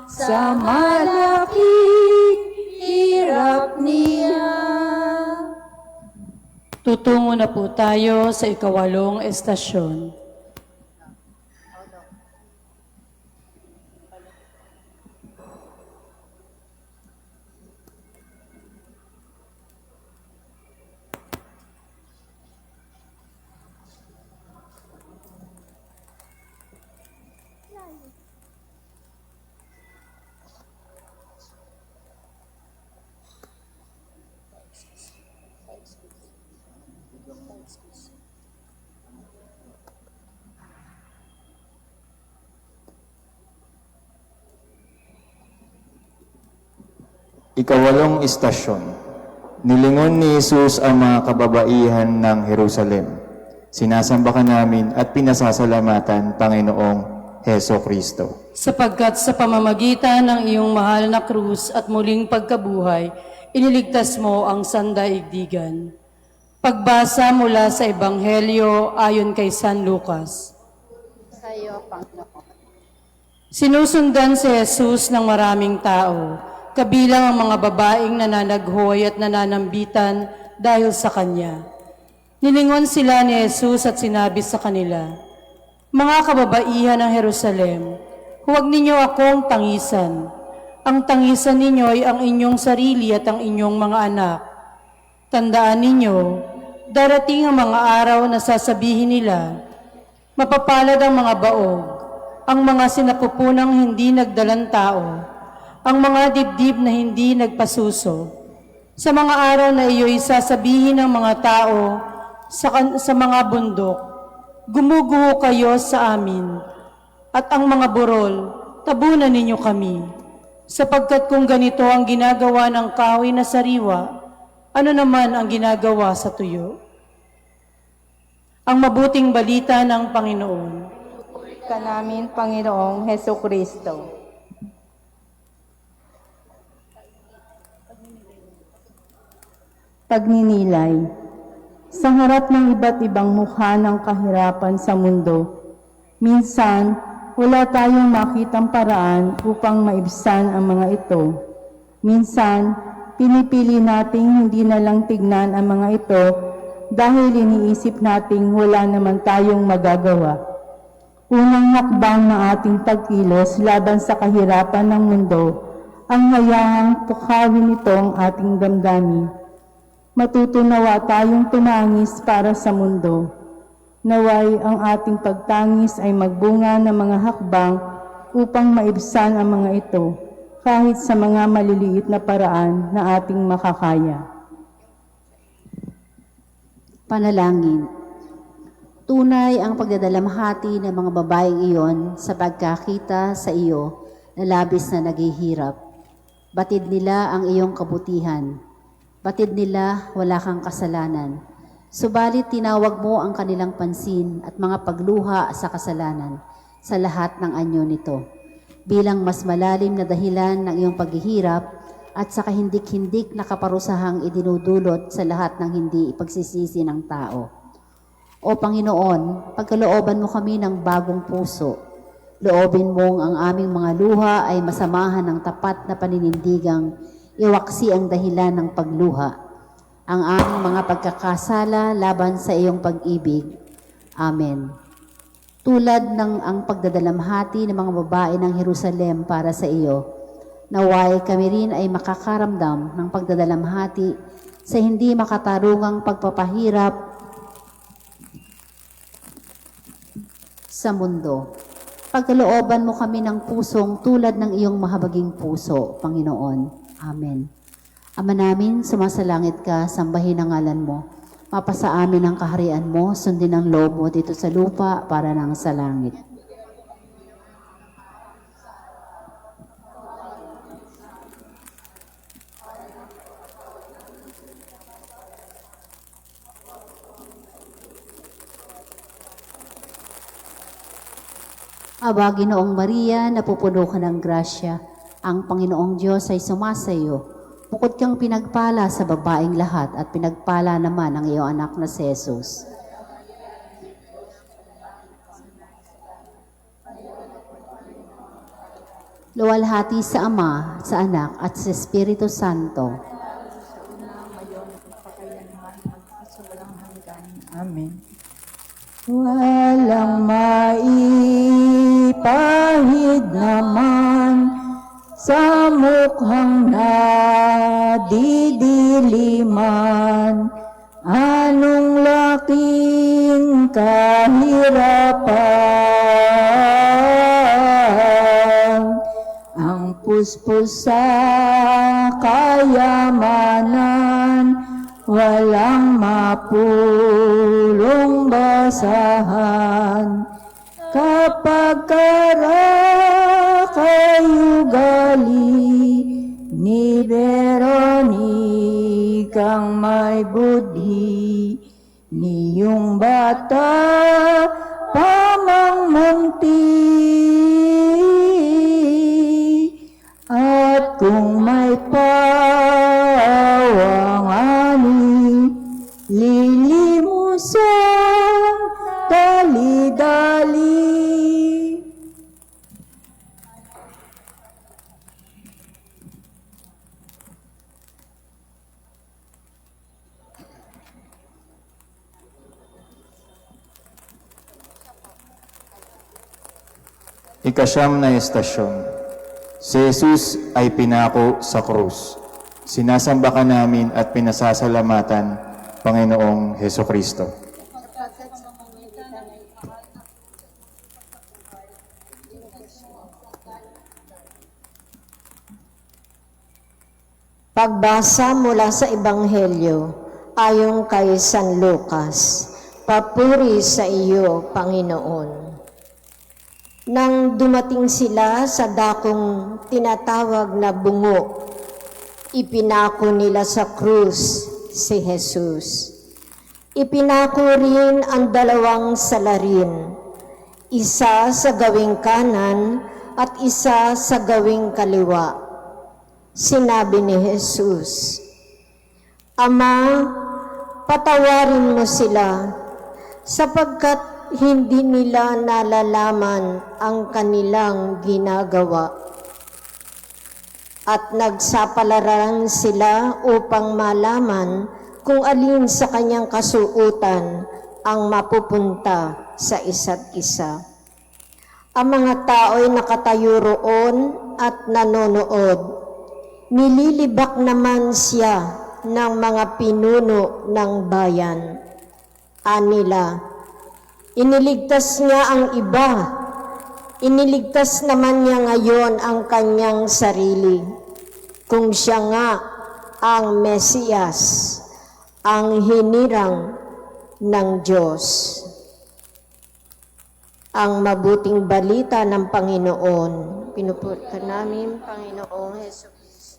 sa malaking hirap niya. Tutungo na po tayo sa ikawalong estasyon. Ikawalong istasyon. Nilingon ni Jesus ang mga kababaihan ng Jerusalem. Sinasamba ka namin at pinasasalamatan, Panginoong Heso Kristo. Sapagkat sa pamamagitan ng iyong mahal na krus at muling pagkabuhay, iniligtas mo ang sandaigdigan. Pagbasa mula sa Ebanghelyo ayon kay San Lucas. Sa iyo, Panginoon. Sinusundan si Jesus ng maraming tao, kabilang ang mga babaeng nananaghoy at nananambitan dahil sa Kanya. Nilingon sila ni Jesus at sinabi sa kanila, "Mga kababaihan ng Jerusalem, huwag ninyo akong tangisan. Ang tangisan ninyo ay ang inyong sarili at ang inyong mga anak. Tandaan ninyo, darating ang mga araw na sasabihin nila, mapapalad ang mga baog, ang mga sinapupunang hindi nagdalang tao, ang mga dibdib na hindi nagpasuso. Sa mga araw na iyo'y sasabihin ng mga tao sa mga bundok, gumuguho kayo sa amin, at ang mga burol, tabunan ninyo kami. Sapagkat kung ganito ang ginagawa ng kahoy na sariwa, ano naman ang ginagawa sa tuyo?" Ang mabuting balita ng Panginoon. Ka namin, Panginoong Heso Kristo. Pagninilay. Sa harap ng iba't ibang mukha ng kahirapan sa mundo, minsan wala tayong makitang paraan upang maibsan ang mga ito. Minsan, pinipili nating hindi na lang tignan ang mga ito dahil iniisip nating wala naman tayong magagawa. Unang hakbang ng ating pagkilos laban sa kahirapan ng mundo ang hayaang pukawin nito ang ating damdamin. Matutunawa tayong tumangis para sa mundo. Naway ang ating pagtangis ay magbunga ng mga hakbang upang maibsan ang mga ito kahit sa mga maliliit na paraan na ating makakaya. Panalangin. Tunay ang pagdadalamhati ng mga babaeng iyon sa pagkakita sa iyo na labis na naghihirap. Batid nila ang iyong kabutihan. Batid nila wala kang kasalanan. Subalit tinawag mo ang kanilang pansin at mga pagluha sa kasalanan sa lahat ng anyo nito. Bilang mas malalim na dahilan ng iyong paghihirap at sa kahindik-hindik na kaparusahang idinudulot sa lahat ng hindi ipagsisisi ng tao. O Panginoon, pagkalooban mo kami ng bagong puso. Loobin mong ang aming mga luha ay masamahan ng tapat na paninindigang iwaksi ang dahilan ng pagluha. Ang aming mga pagkakasala laban sa iyong pag-ibig. Amen. Tulad ng ang pagdadalamhati ng mga babae ng Jerusalem para sa iyo, naway kami rin ay makakaramdam ng pagdadalamhati sa hindi makatarungang pagpapahirap sa mundo. Pagkalooban mo kami ng pusong tulad ng iyong mahabaging puso, Panginoon. Amen. Ama namin, sumasalangit ka, sambahin ang ngalan mo. Mapasa amin ang kaharian mo, sundin ang loob mo dito sa lupa para nang sa langit. Aba, Ginoong Maria, napupuno ka ng grasya. Ang Panginoong Diyos ay sumasa iyo. Bukod kang pinagpala sa babaeng lahat at pinagpala naman ang iyong anak na si Jesus. Luwalhati sa Ama, sa Anak at sa Espiritu Santo. Amen. Walang maipahid naman sa mukhang nadidiliman, anong laking kahirapan, ang puspos sa kayamanan, walang mapulong basahan. Kapag karakayugali ni Veronicang may budhi, niyong bata pamangmunti, at kung may pawang ani, lilimusang dali-dali. Ikasyam na estasyon. Si Jesus ay pinako sa krus. Sinasamba ka namin at pinasasalamatan, Panginoong Hesukristo. Pagbasa mula sa Ebanghelyo ayon kay San Lucas. Papuri sa iyo, Panginoon. Nang dumating sila sa dakong tinatawag na bungo, ipinako nila sa krus si Jesus. Ipinako rin ang dalawang salarin, isa sa gawing kanan at isa sa gawing kaliwa. Sinabi ni Jesus, Ama, patawarin mo sila, sapagkat hindi nila nalalaman ang kanilang ginagawa. At nagsapalaran sila upang malaman kung alin sa kanyang kasuotan ang mapupunta sa isa't isa. Ang mga tao'y nakatayo roon at nanonood. Nililibak naman siya ng mga pinuno ng bayan. Anila, iniligtas niya ang iba. Iniligtas naman niya ngayon ang kanyang sarili. Kung siya nga ang Mesiyas, ang hinirang ng Diyos. Ang mabuting balita ng Panginoon. Pinupuri ka namin, Panginoong Hesus.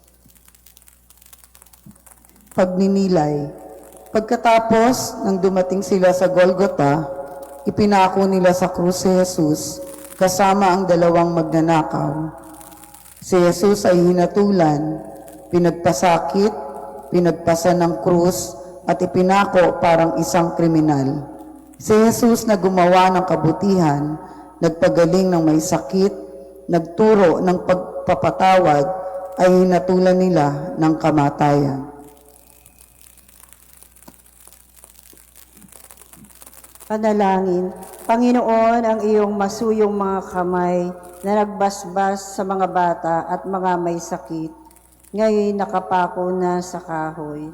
Pagninilay. Pagkatapos nang dumating sila sa Golgota, ipinako nila sa krus si Jesus kasama ang dalawang magnanakaw. Si Jesus ay hinatulan, pinagpasakit, pinagpasa ng krus at ipinako parang isang kriminal. Si Jesus na gumawa ng kabutihan, nagpagaling ng may sakit, nagturo ng pagpapatawad, ay hinatulan nila ng kamatayan. Panalangin, Panginoon, ang iyong masuyong mga kamay na nagbasbas sa mga bata at mga may sakit, ngayon nakapako na sa kahoy.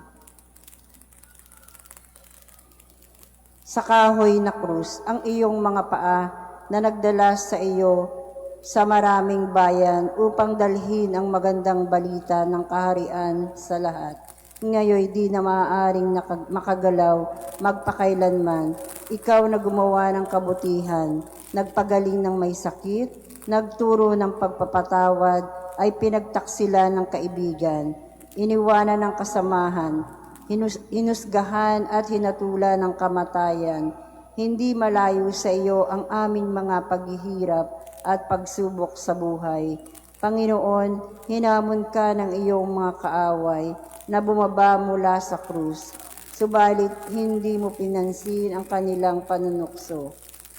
Sa kahoy na krus, ang iyong mga paa na nagdala sa iyo sa maraming bayan upang dalhin ang magandang balita ng kaharian sa lahat. Ngayon di na maaaring makagalaw magpakailanman. Ikaw na gumawa ng kabutihan, nagpagaling ng may sakit, nagturo ng pagpapatawad, ay pinagtaksila ng kaibigan, iniwanan ng kasamahan, hinusgahan at hinatula ng kamatayan. Hindi malayo sa iyo ang aming mga paghihirap at pagsubok sa buhay. Panginoon, hinamon ka ng iyong mga kaaway na bumaba mula sa krus. Subalit hindi mo pinansin ang kanilang panunukso.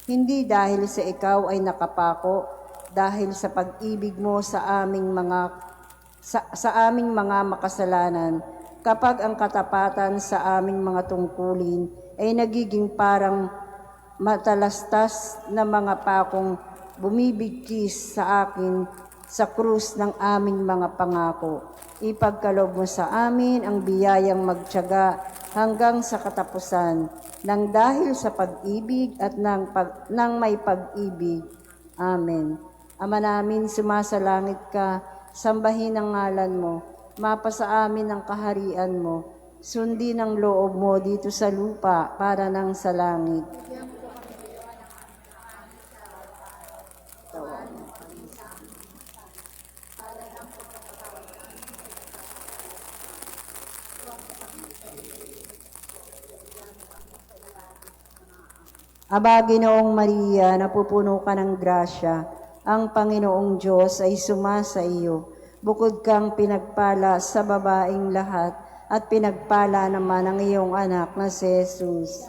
Hindi dahil sa ikaw ay nakapako, dahil sa pag-ibig mo sa aming mga makasalanan, kapag ang katapatan sa aming mga tungkulin ay nagiging parang matalastas na mga pakong bumibigkis sa akin sa krus ng aming mga pangako. Ipagkaloob mo sa amin ang biyayang magtiyaga hanggang sa katapusan, nang dahil sa pag-ibig at nang may pag-ibig. Amen. Ama namin, sumasalangit ka, sambahin ang ngalan mo, mapasa amin ang kaharian mo, sundin ang loob mo dito sa lupa para nang sa langit. Aba, Ginoong Maria, napupuno ka ng grasya, ang Panginoong Diyos ay sumasa iyo. Bukod kang pinagpala sa babaeng lahat, at pinagpala naman ang iyong anak na si Jesus.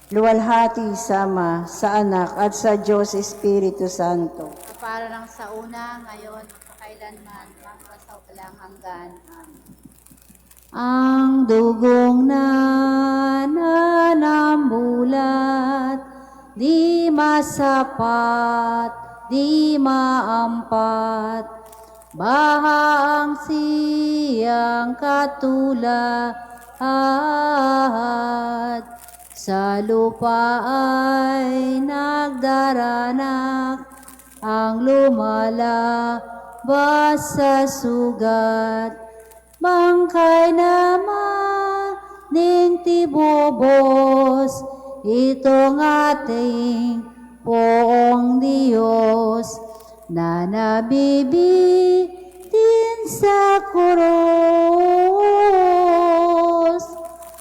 Luwalhati sa Ama, sa Anak, at sa Diyos Espiritu Santo. Para lang sa una, ngayon, magpakailanman, sa walang hanggan. Amen. Ang dugong nananambulat, di masapat, di maampat, bahang siyang katulad, sa lupa ay nagdaranak, ang lumalabas sa sugat, bangkay naman ning tibubos, itong ating poong Diyos, na nabibitin sa krus.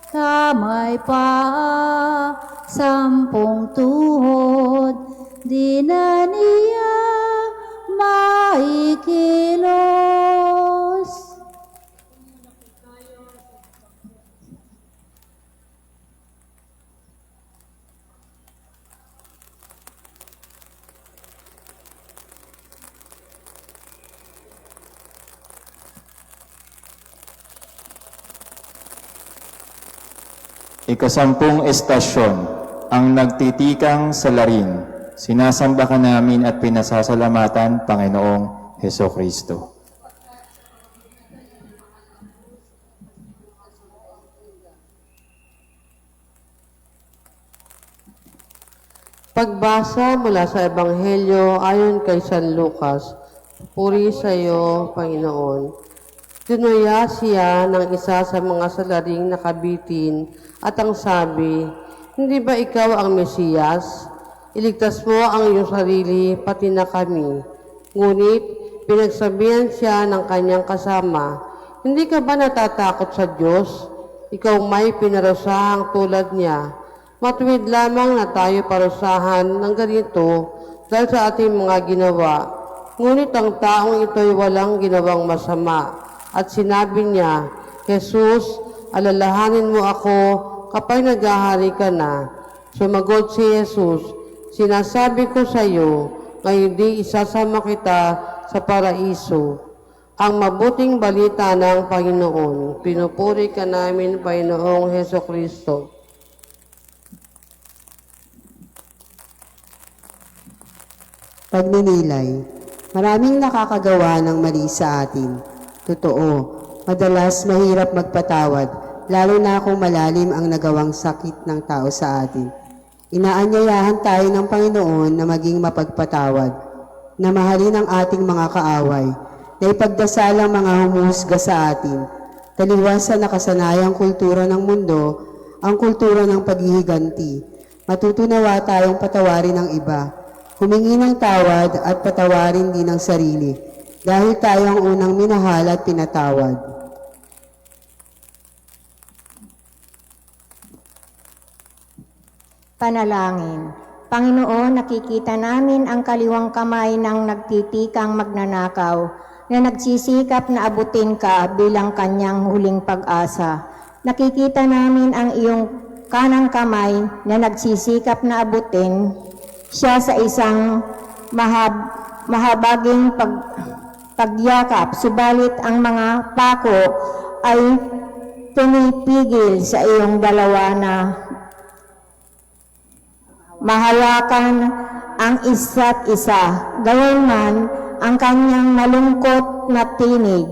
Kamay pa, 10 tuhod, di na niya maikilos. Ikasampung estasyon, ang nagtitikang salarin. Sinasamba ka namin at pinasasalamatan, Panginoong Heso Kristo. Pagbasa mula sa Ebanghelyo ayon kay San Lucas. Puri sa iyo, Panginoon. Tinuya siya ng isa sa mga salaring nakabitin at ang sabi, "Hindi ba ikaw ang Mesiyas? Iligtas mo ang iyong sarili, pati na kami." Ngunit pinagsabihan siya ng kanyang kasama, "Hindi ka ba natatakot sa Diyos? Ikaw may pinarusahang tulad niya. Matuwid lamang na tayo parusahan ng ganito dahil sa ating mga ginawa. Ngunit ang taong ito'y walang ginawang masama." At sinabi niya, "Jesus, alalahanin mo ako kapag naghahari ka na." Sumagot si Jesus, "Sinasabi ko sa iyo, ngayon di isasama kita sa paraiso." Ang mabuting balita ng Panginoon. Pinupuri ka namin, Panginoong Heso Kristo. Pagninilay. Maraming nakakagawa ng mali sa atin. Totoo, madalas mahirap magpatawad, lalo na kung malalim ang nagawang sakit ng tao sa atin. Inaanyayahan tayo ng Panginoon na maging mapagpatawad, na mahalin ang ating mga kaaway, na ipagdasal ang mga humuhusga sa atin, taliwas sa nakasanayang kultura ng mundo, ang kultura ng paghihiganti. Matutunawa tayong patawarin ang iba, humingi ng tawad at patawarin din ang sarili, dahil tayo ang unang minahal at pinatawad. Panalangin. Panginoon, nakikita namin ang kaliwang kamay ng nagtitikang magnanakaw na nagsisikap na abutin ka bilang kanyang huling pag-asa. Nakikita namin ang iyong kanang kamay na nagsisikap na abutin siya sa isang mahabaging pagyakap, subalit ang mga pako ay pinipigil sa iyong dalawa na mahawakan ang isa't isa. Gawin man ang kanyang malungkot na tinig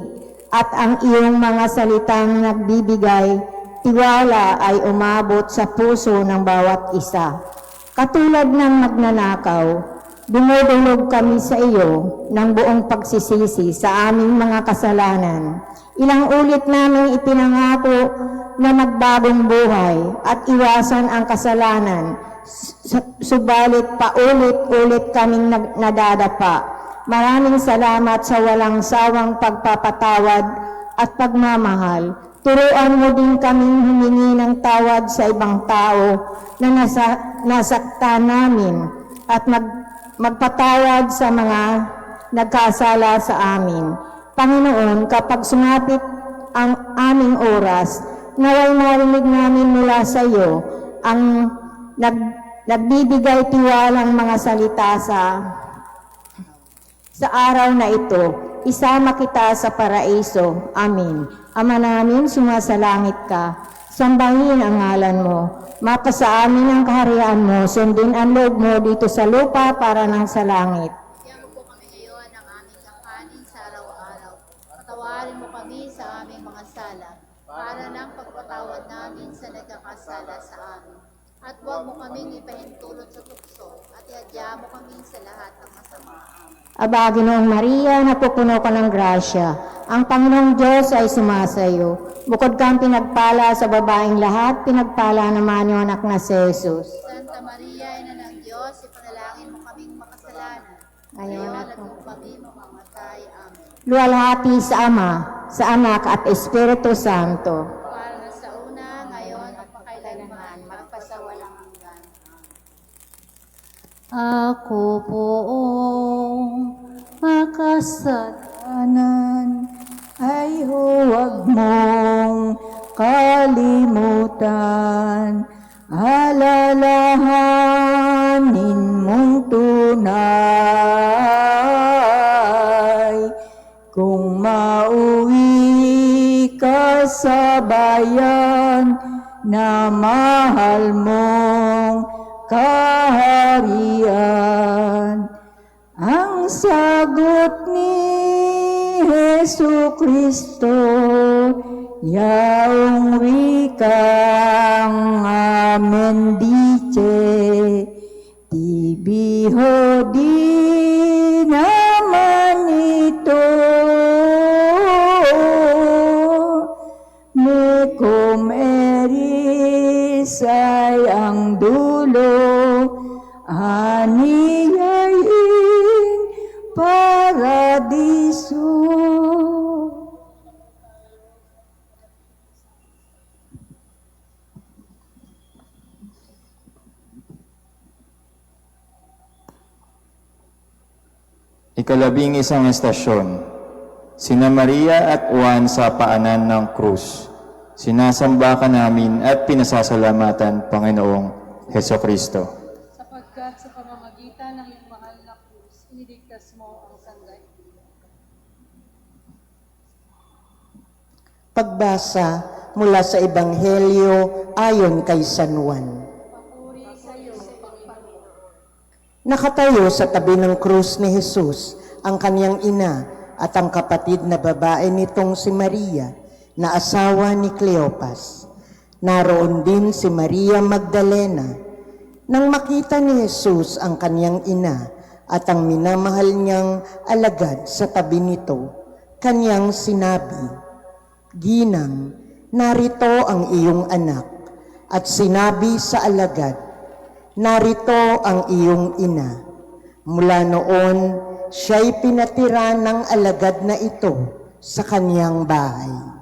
at ang iyong mga salitang nagbibigay tiwala ay umabot sa puso ng bawat isa. Katulad ng magnanakaw, dumudulog kami sa iyo ng buong pagsisisi sa aming mga kasalanan. Ilang ulit namin ipinangako na magbagong buhay at iwasan ang kasalanan, subalit paulit-ulit kaming nadadapa. Maraming salamat sa walang sawang pagpapatawad at pagmamahal. Turuan mo din kaming humingi ng tawad sa ibang tao na nasaktan namin at magpatawad sa mga nagkasala sa amin. Panginoon, kapag sumapit ang aming oras, naway marinig namin mula sa iyo ang nagbibigay tiwalang mga salita sa araw na ito. Isama kita sa paraiso. Amen. Ama namin, sumasalangit ka. Sambahin ang ngalan mo. Mapasa amin ang kaharian mo. Sundin ang loob mo dito sa lupa para nang sa langit. Bigyan mo po kami ngayon ng aming kakanin sa araw-araw. Patawarin mo kami sa aming mga sala, para ng pagpatawad namin sa nagkakasala sa amin. At huwag mo kaming ipahintulot sa tukso, at ihadya mo kami sa lahat ng masama. Aba, Ginoong Maria, napupuno ka ng grasya. Ang Panginoong Diyos ay sumasayo. Bukod kang pinagpala sa babaeng lahat, pinagpala naman yung anak na si Jesus. Santa Maria, Ina ng Diyos, ipanalangin mo kaming makasalanan. Ngayon Ngayon at at kung kami mamamatay. Amen. luwalhati sa Ama, sa Anak at Espiritu Santo. Para na sa una, ngayon at pakailanman, magpasawalang hanggan. Ako poong makasalanan ay huwag mong kalimutan. Alalahanin mong tunay. Kung mauwi ka sa bayan na mahal mong kaharian. Ang sagot ni Hesu Kristo, yaong wikang amen dice, tibiho di naman ito, mekum eris ay ang dulo, aniyayin paradiso. Ikalabing isang estasyon, sina Maria at Juan sa paanan ng krus. Sinasamba ka namin at pinasasalamatan, Panginoong Heso Kristo. Sapagkat sa pamamagitan ng iyong mahal na krus, iniligtas mo ang sandaigdig. Pagbasa mula sa Ebanghelyo ayon kay San Juan. Nakatayo sa tabi ng krus ni Jesus ang kanyang ina at ang kapatid na babae nitong si Maria na asawa ni Cleopas. Naroon din si Maria Magdalena. Nang makita ni Jesus ang kanyang ina at ang minamahal niyang alagad sa tabi nito, kanyang sinabi, "Ginang, narito ang iyong anak." At sinabi sa alagad, "Narito ang iyong ina." Mula noon, siya'y pinatira ng alagad na ito sa kanyang bahay.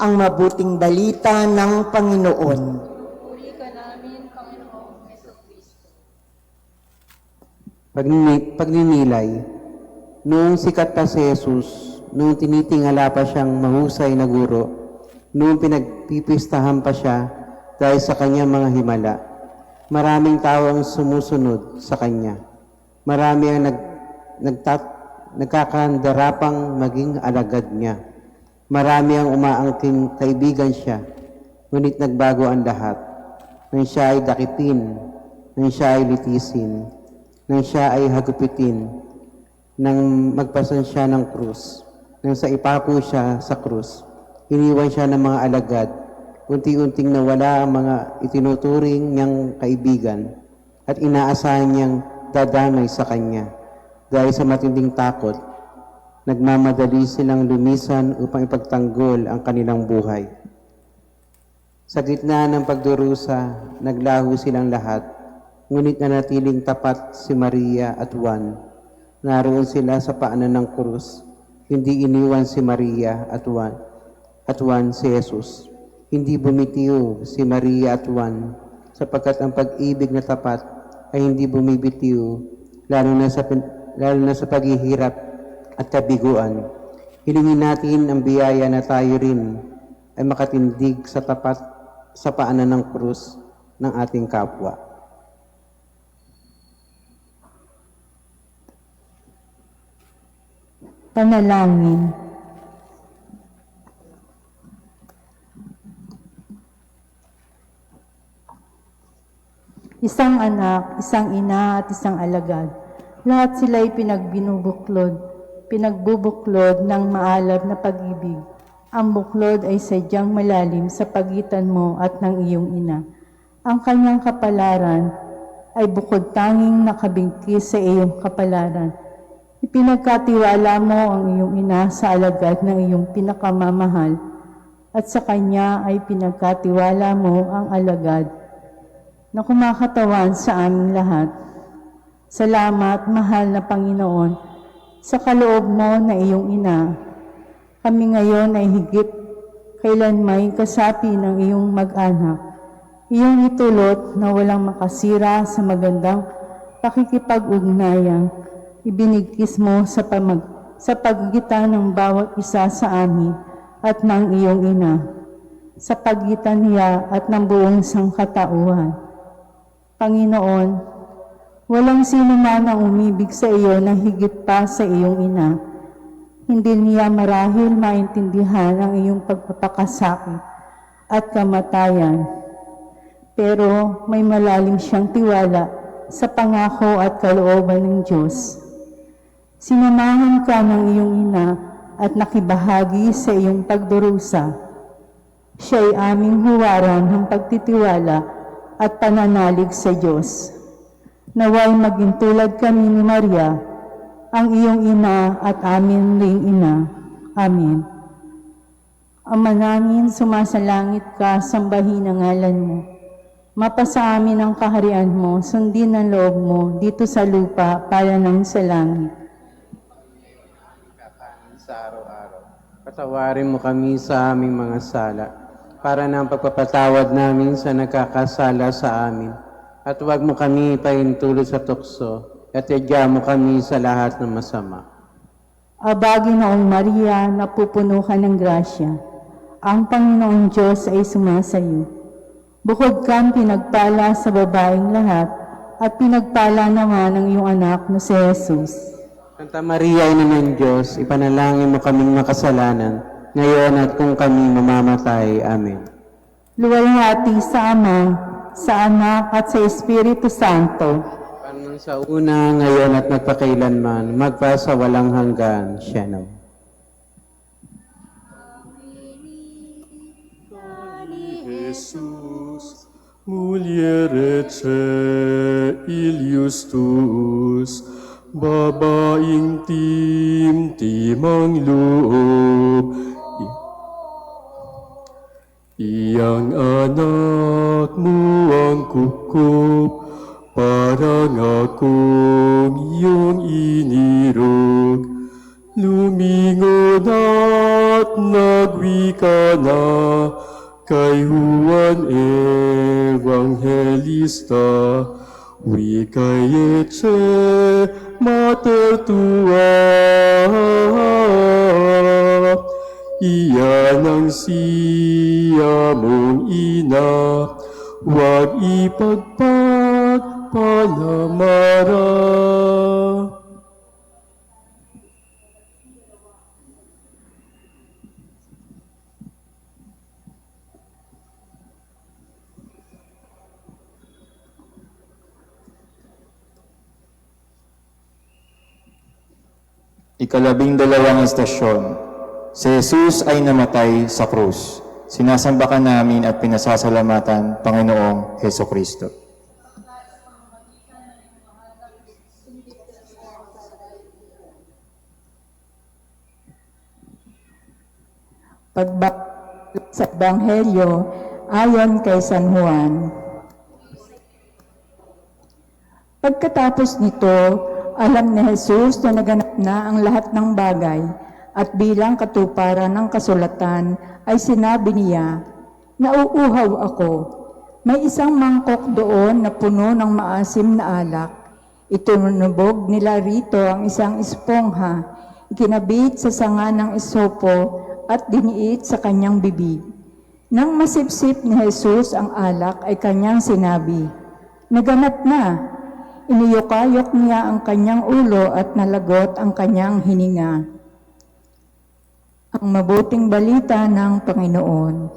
Ang mabuting balita ng Panginoon. Puri ka namin, Panginoong Jesucristo. Pagninilay, noong sikat pa si Jesus, noong tinitingala pa siyang mahusay na guro, noong pinagpipistahan pa siya dahil sa kanyang mga himala, maraming tao ang sumusunod sa kanya. Marami ang nagkakandarapang maging alagad niya. Marami ang umaangking kaibigan siya, ngunit nagbago ang lahat. Nang siya ay dakipin, nang siya ay litisin, nang siya ay hagupitin, nang magpasan siya ng krus, nang sa ipako siya sa krus, iniwan siya ng mga alagad, unti-unting nawala ang mga itinuturing niyang kaibigan at inaasahan niyang dadamay sa kanya. Dahil sa matinding takot, nagmamadali silang lumisan upang ipagtanggol ang kanilang buhay. Sa gitna ng pagdurusa, naglaho silang lahat, ngunit nanatiling tapat si Maria at Juan. Naroon sila sa paanan ng krus, hindi iniwan si Maria at Juan si Jesus. Hindi bumitiw si Maria at Juan, sapagkat ang pag-ibig na tapat ay hindi bumibitiw, lalo na sa paghihirap at kabiguan. Hilingin natin ang biyaya na tayo rin ay makatindig sa tapat sa paanan ng krus ng ating kapwa. Panalangin. Isang anak, isang ina at isang alagad. Lahat sila'y pinagbubuklod ng maalab na pag-ibig. Ang buklod ay sadyang malalim sa pagitan mo at ng iyong ina. Ang kanyang kapalaran ay bukod tanging nakabingkis sa iyong kapalaran. Ipinagkatiwala mo ang iyong ina sa alagad ng iyong pinakamamahal at sa kanya ay pinagkatiwala mo ang alagad na kumakatawan sa aming lahat. Salamat, mahal na Panginoon, sa kaloob mo na iyong ina. Kami ngayon ay higit kailanmay kasapi ng iyong mag-anak. Iyong itulot na walang makasira sa magandang pakikipag-ugnayang ibinigkis mo sa pagitan ng bawat isa sa amin at ng iyong ina, sa pagitan niya at ng buong sangkatauhan. Panginoon, walang sino man ang umibig sa iyo na higit pa sa iyong ina. Hindi niya marahil maintindihan ang iyong pagpapakasakit at kamatayan. Pero may malalim siyang tiwala sa pangako at kalooban ng Diyos. Sinamahan ka ng iyong ina at nakibahagi sa iyong pagdurusa. Siya'y aming huwaran ng pagtitiwala at pananalig sa Diyos. Naway maging tulad kami ni Maria, ang iyong ina at amin ring ina. Amen. Ama namin, sumasalangit ka, sambahin ang ngalan mo. Mapasa amin ang kaharian mo, sundin ang loob mo dito sa lupa para nang sa langit. Sa araw-araw, patawarin mo kami sa aming mga sala, para ng pagpapatawad namin sa nagkakasala sa amin. At huwag mo kami pahintulot sa tukso, at igya mo kami sa lahat ng masama. Aba, Ginoong Maria, napupuno ka ng grasya. Ang Panginoong Diyos ay sumasayo. Bukod kang pinagpala sa babaeng lahat, at pinagpala naman ang iyong anak na si Jesus. Santa Maria, Ina ng Diyos, ipanalangin mo kaming makasalanan, ngayon at kung kami mamamatay. Amen. Luwalhati sa Ama, sa Anak at sa Espiritu Santo. Paano sa una, ngayon at magpakailanman, magpa sa walang hanggan. Shalom. Jesus, muliere ilius tuus, babaing timtimang loob, iyang anak mo ang kukup, parang akong iyong inirog, lumingon at nagwika na, kay Juan Evangelista, wikay eche mater tua. Iyan ang siya mong ina, huwag ipagpagpalamara. Ikalabing-dalawang estasyon. Si Jesus ay namatay sa krus. Sinasamba ka namin at pinasasalamatan, Panginoong Heso Kristo. Pagbabalik sa Ebanghelyo ayon kay San Juan. Pagkatapos nito, alam ni Jesus na naganap na ang lahat ng bagay at bilang katuparan ng kasulatan ay sinabi niya, "Nauuhaw ako. May isang mangkok doon na puno ng maasim na alak. Itunubog nila rito ang isang espongha, ikinabit sa sanga ng isopo at diniit sa kanyang bibig. Nang masipsip ni Jesus ang alak ay kanyang sinabi, "Naganap na." Iniyukayok niya ang kanyang ulo at nalagot ang kanyang hininga. Ang mabuting balita ng Panginoon.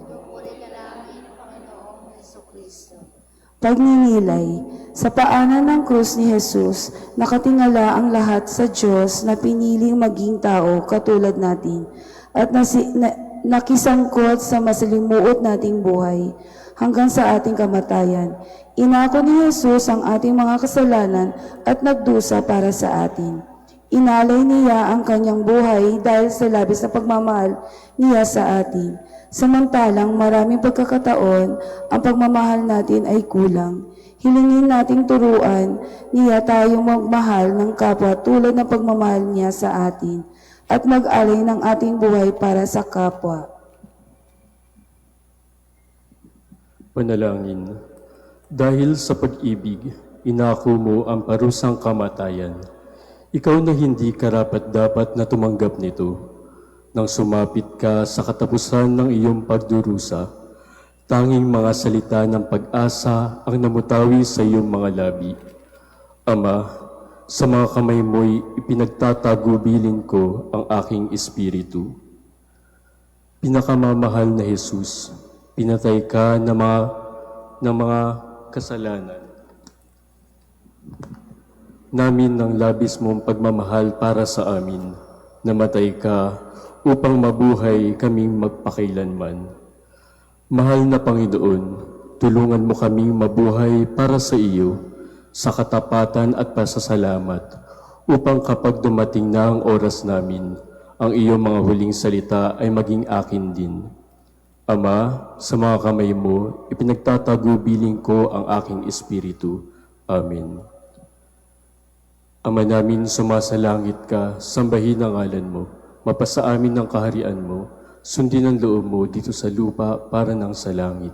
Pagninilay, sa paanan ng krus ni Jesus, nakatingala ang lahat sa Diyos na piniling maging tao katulad natin at nakisangkot sa masalimuot nating buhay hanggang sa ating kamatayan. Inako ni Jesus ang ating mga kasalanan at nagdusa para sa atin. Inalay niya ang kanyang buhay dahil sa labis na pagmamahal niya sa atin. Samantalang maraming pagkakataon, ang pagmamahal natin ay kulang. Hilingin nating turuan niya tayong magmahal ng kapwa tulad ng pagmamahal niya sa atin at mag-alay ng ating buhay para sa kapwa. Panalangin. Dahil sa pag-ibig, inako mo ang parusang kamatayan. Ikaw na hindi karapat-dapat na tumanggap nito. Nang sumapit ka sa katapusan ng iyong pagdurusa, tanging mga salita ng pag-asa ang namutawi sa iyong mga labi. Ama, sa mga kamay mo'y ipinagtatagubilin ko ang aking espiritu. Pinakamamahal na Jesus, Pinatay ka ng mga kasalanan namin ng labis mong pagmamahal para sa amin. Namatay ka upang mabuhay kaming magpakailanman. Mahal na Panginoon, tulungan mo kaming mabuhay para sa iyo sa katapatan at pasasalamat upang kapag dumating na ang oras namin, ang iyong mga huling salita ay maging akin din. Ama, sa mga kamay mo, ipinagtatagubilin ko ang aking espiritu. Amen. Ama namin, sumasalangit ka, sambahin ang ngalan mo, mapasa amin ang kaharian mo, sundin ang loob mo dito sa lupa para nang sa langit.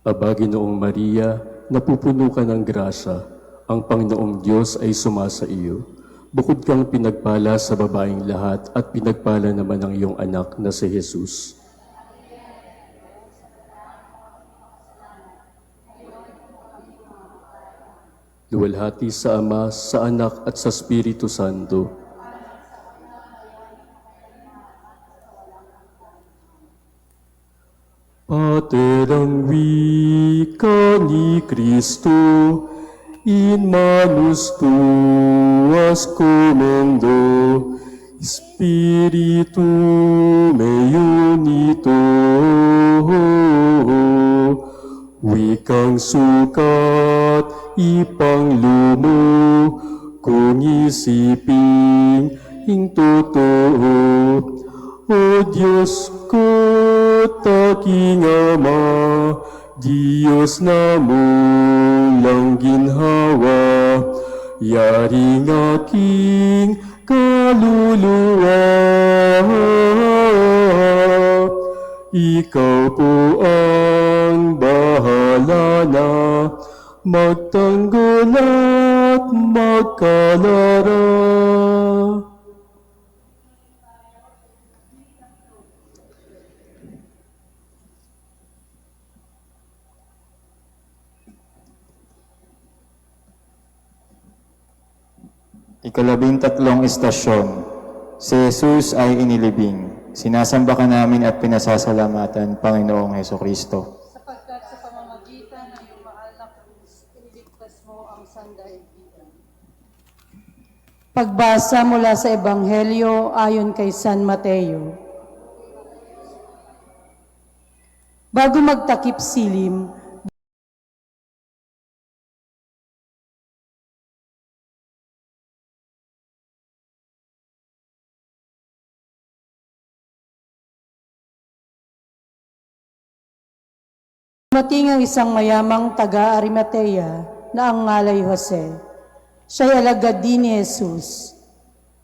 Aba, Ginoong Maria, napupuno ka ng grasya, ang Panginoong Diyos ay sumasa iyo. Bukod kang pinagpala sa babaeng lahat at pinagpala naman ang iyong anak na si Jesus. Luwalhati sa Ama, sa Anak at sa Espiritu Santo. Pater, ang wika ni Cristo, in manus tuas comendo, Spiritu meo nito, wikang sukat ipanglumo, kung isiping ing totoo. O Diyos ko, taking Ama, Diyos na mulang ginhawa, yaring aking kaluluwa. Ikaw po ang bahala na magtanggol at magkalara. Ikalabintatlong istasyon, si Jesus ay inilibing. Sinasamba ka namin at pinasasalamatan, Panginoong Hesukristo. Sapagkat sa pamamagitan ng iyong mahal na krus, iniligtas mo ang sandaigdigan. Pagbasa mula sa Ebanghelyo ayon kay San Mateo. Bago magtakip silim, dumating ang isang mayamang taga-Arimatea na ang ngalay Jose. Siya'y alagad din ni Jesus.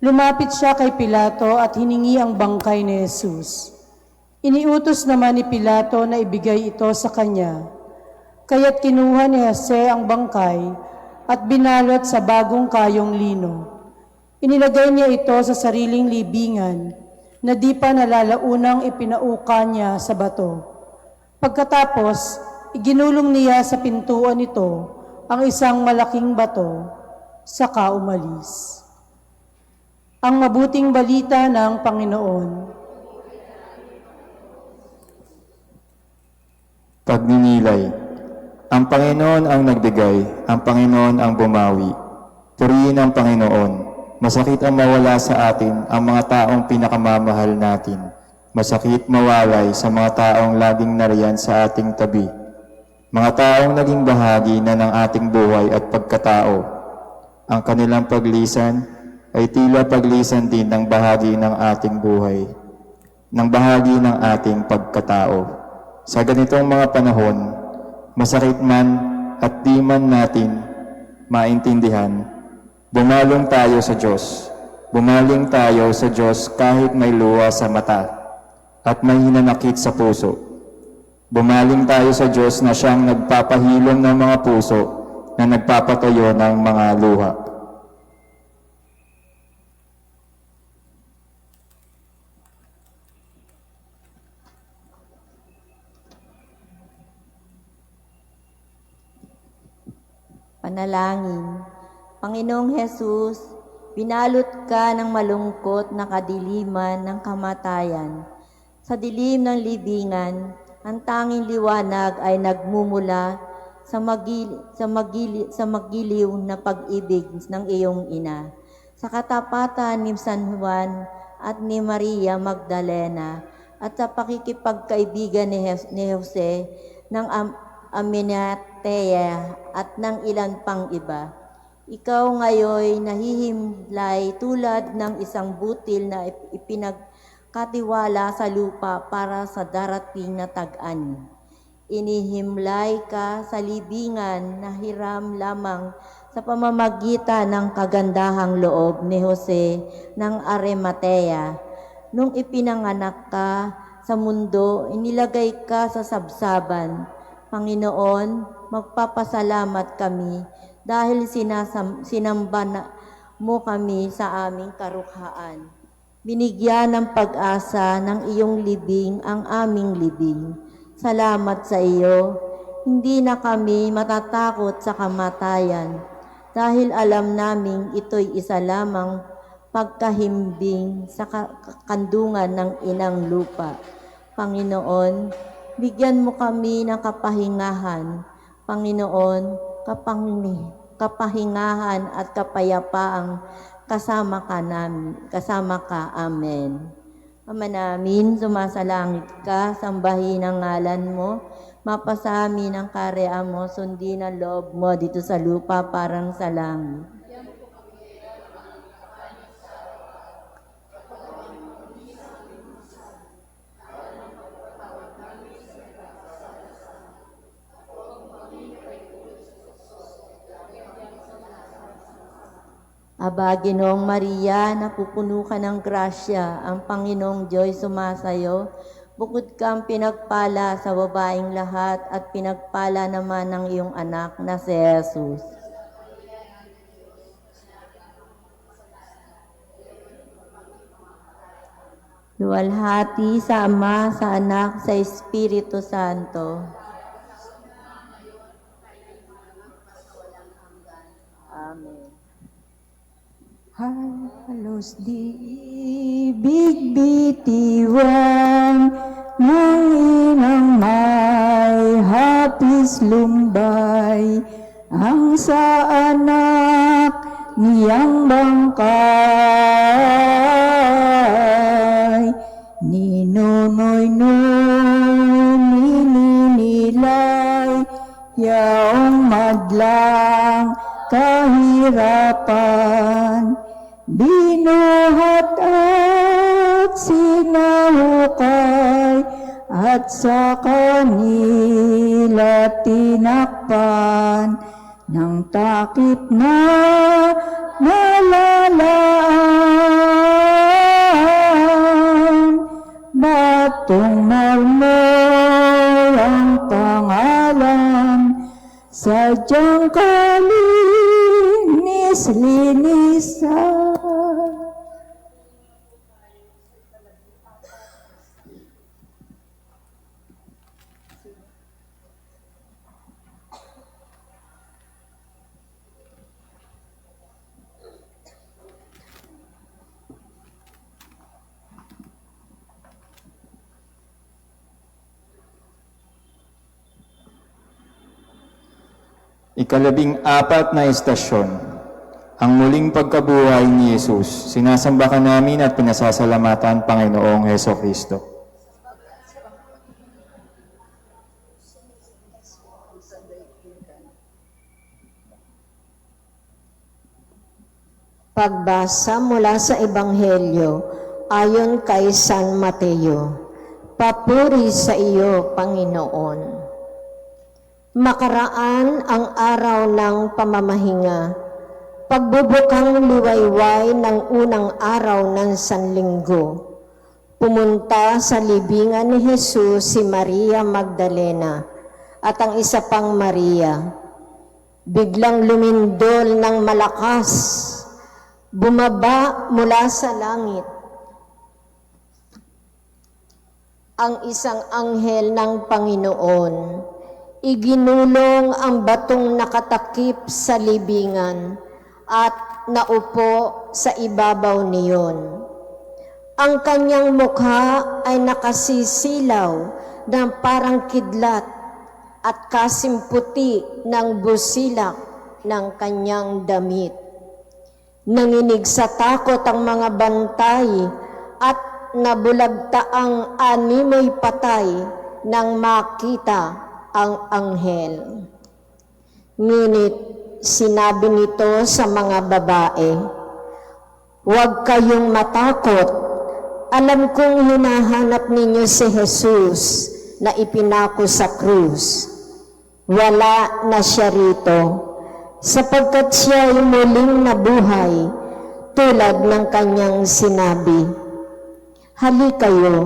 Lumapit siya kay Pilato at hiningi ang bangkay ni Jesus. Iniutos naman ni Pilato na ibigay ito sa kanya. Kaya't kinuha ni Jose ang bangkay at binalot sa bagong kayong lino. Inilagay niya ito sa sariling libingan na di pa nalalaunang ipinauka niya sa bato. Pagkatapos, iginulong niya sa pintuan nito ang isang malaking bato, saka umalis. Ang mabuting balita ng Panginoon. Pagninilay. Ang Panginoon ang nagbigay, ang Panginoon ang bumawi. Purihin ang Panginoon. Masakit ang mawala sa atin ang mga taong pinakamamahal natin. Masakit mawalay sa mga taong laging nariyan sa ating tabi. Mga taong naging bahagi na ng ating buhay at pagkatao. Ang kanilang paglisan ay tila paglisan din ng bahagi ng ating buhay, ng bahagi ng ating pagkatao. Sa ganitong mga panahon, masakit man at di man natin maintindihan, bumalong tayo sa Diyos. Bumaling tayo sa Diyos kahit may luha sa mata at may hinanakit sa puso. Bumaling tayo sa Diyos na siyang nagpapahilom ng mga puso na nagpapatayo ng mga luha. Panalangin. Panginoong Hesus, binalot ka ng malungkot na kadiliman ng kamatayan. Sa dilim ng libingan, ang tanging liwanag ay nagmumula sa magiliw na pag-ibig ng iyong ina. Sa katapatan ni San Juan at ni Maria Magdalena at sa pakikipagkaibigan ni Jose ng Aminatea at ng ilan pang iba. Ikaw ngayon nahihimlay tulad ng isang butil na ipinagkatiwala sa lupa para sa darating na tag-ani. Inihimlay ka sa libingan na hiram lamang sa pamamagitan ng kagandahang loob ni Jose ng Arimatea. Nung ipinanganak ka sa mundo, inilagay ka sa sabsaban. Panginoon, magpapasalamat kami dahil sinamba mo kami sa aming karukhaan. Binigyan ng pag-asa ng iyong libing ang aming libing. Salamat sa iyo, hindi na kami matatakot sa kamatayan dahil alam naming ito'y isa lamang pagkahimbing sa kandungan ng inang lupa. Panginoon, bigyan mo kami ng kapahingahan. Panginoon, kapahingahan at kapayapaang kasama ka. Amen. Ama namin, sumasalangit ka, sambahin ang ngalan mo, mapasa amin ang karean mo, sundin ang loob mo dito sa lupa parang sa langit. Aba, Ginoong Maria, napupuno ka ng grasya, ang Panginoong Diyos sumasayo. Bukod kang pinagpala sa babaeng lahat at pinagpala naman ng iyong anak na si Jesus. Luwalhati sa Ama, sa Anak, sa Espiritu Santo. Amen. Halos di ibig bitiwan ng inang may hapis lumbay ang sa anak niyang bangkay ni Nonoy nininilay yaong madlang kahirapan, binuhat at sinahukay, at sa kanila tinakpan ng takip na nalalaan. Batong marmol ang pangalan, sadyang kalinis-linisan. Ikalabing-apat na estasyon, ang muling pagkabuhay ni Jesus. Sinasamba ka namin at pinasasalamatan, Panginoong Hesukristo. Pagbasa mula sa Ebanghelyo ayon kay San Mateo. Papuri sa iyo, Panginoon. Makaraan ang araw ng pamamahinga, pagbubukang liwayway ng unang araw ng Sanlinggo. Pumunta sa libingan ni Jesus si Maria Magdalena at ang isa pang Maria. Biglang lumindol ng malakas, bumaba mula sa langit ang isang anghel ng Panginoon. Iginulong ang batong nakatakip sa libingan at naupo sa ibabaw niyon. Ang kanyang mukha ay nakasisilaw ng parang kidlat at kasimputi ng busilak ng kanyang damit. Nanginig sa takot ang mga bantay at nabulagta ang animoy patay nang makita ang anghel. Ngunit sinabi nito sa mga babae, "Huwag kayong matakot. Alam kong hinahanap ninyo si Jesus na ipinako sa krus. Wala na siya rito, sapagkat siya ay muling nabuhay tulad ng kanyang sinabi. Halikayo,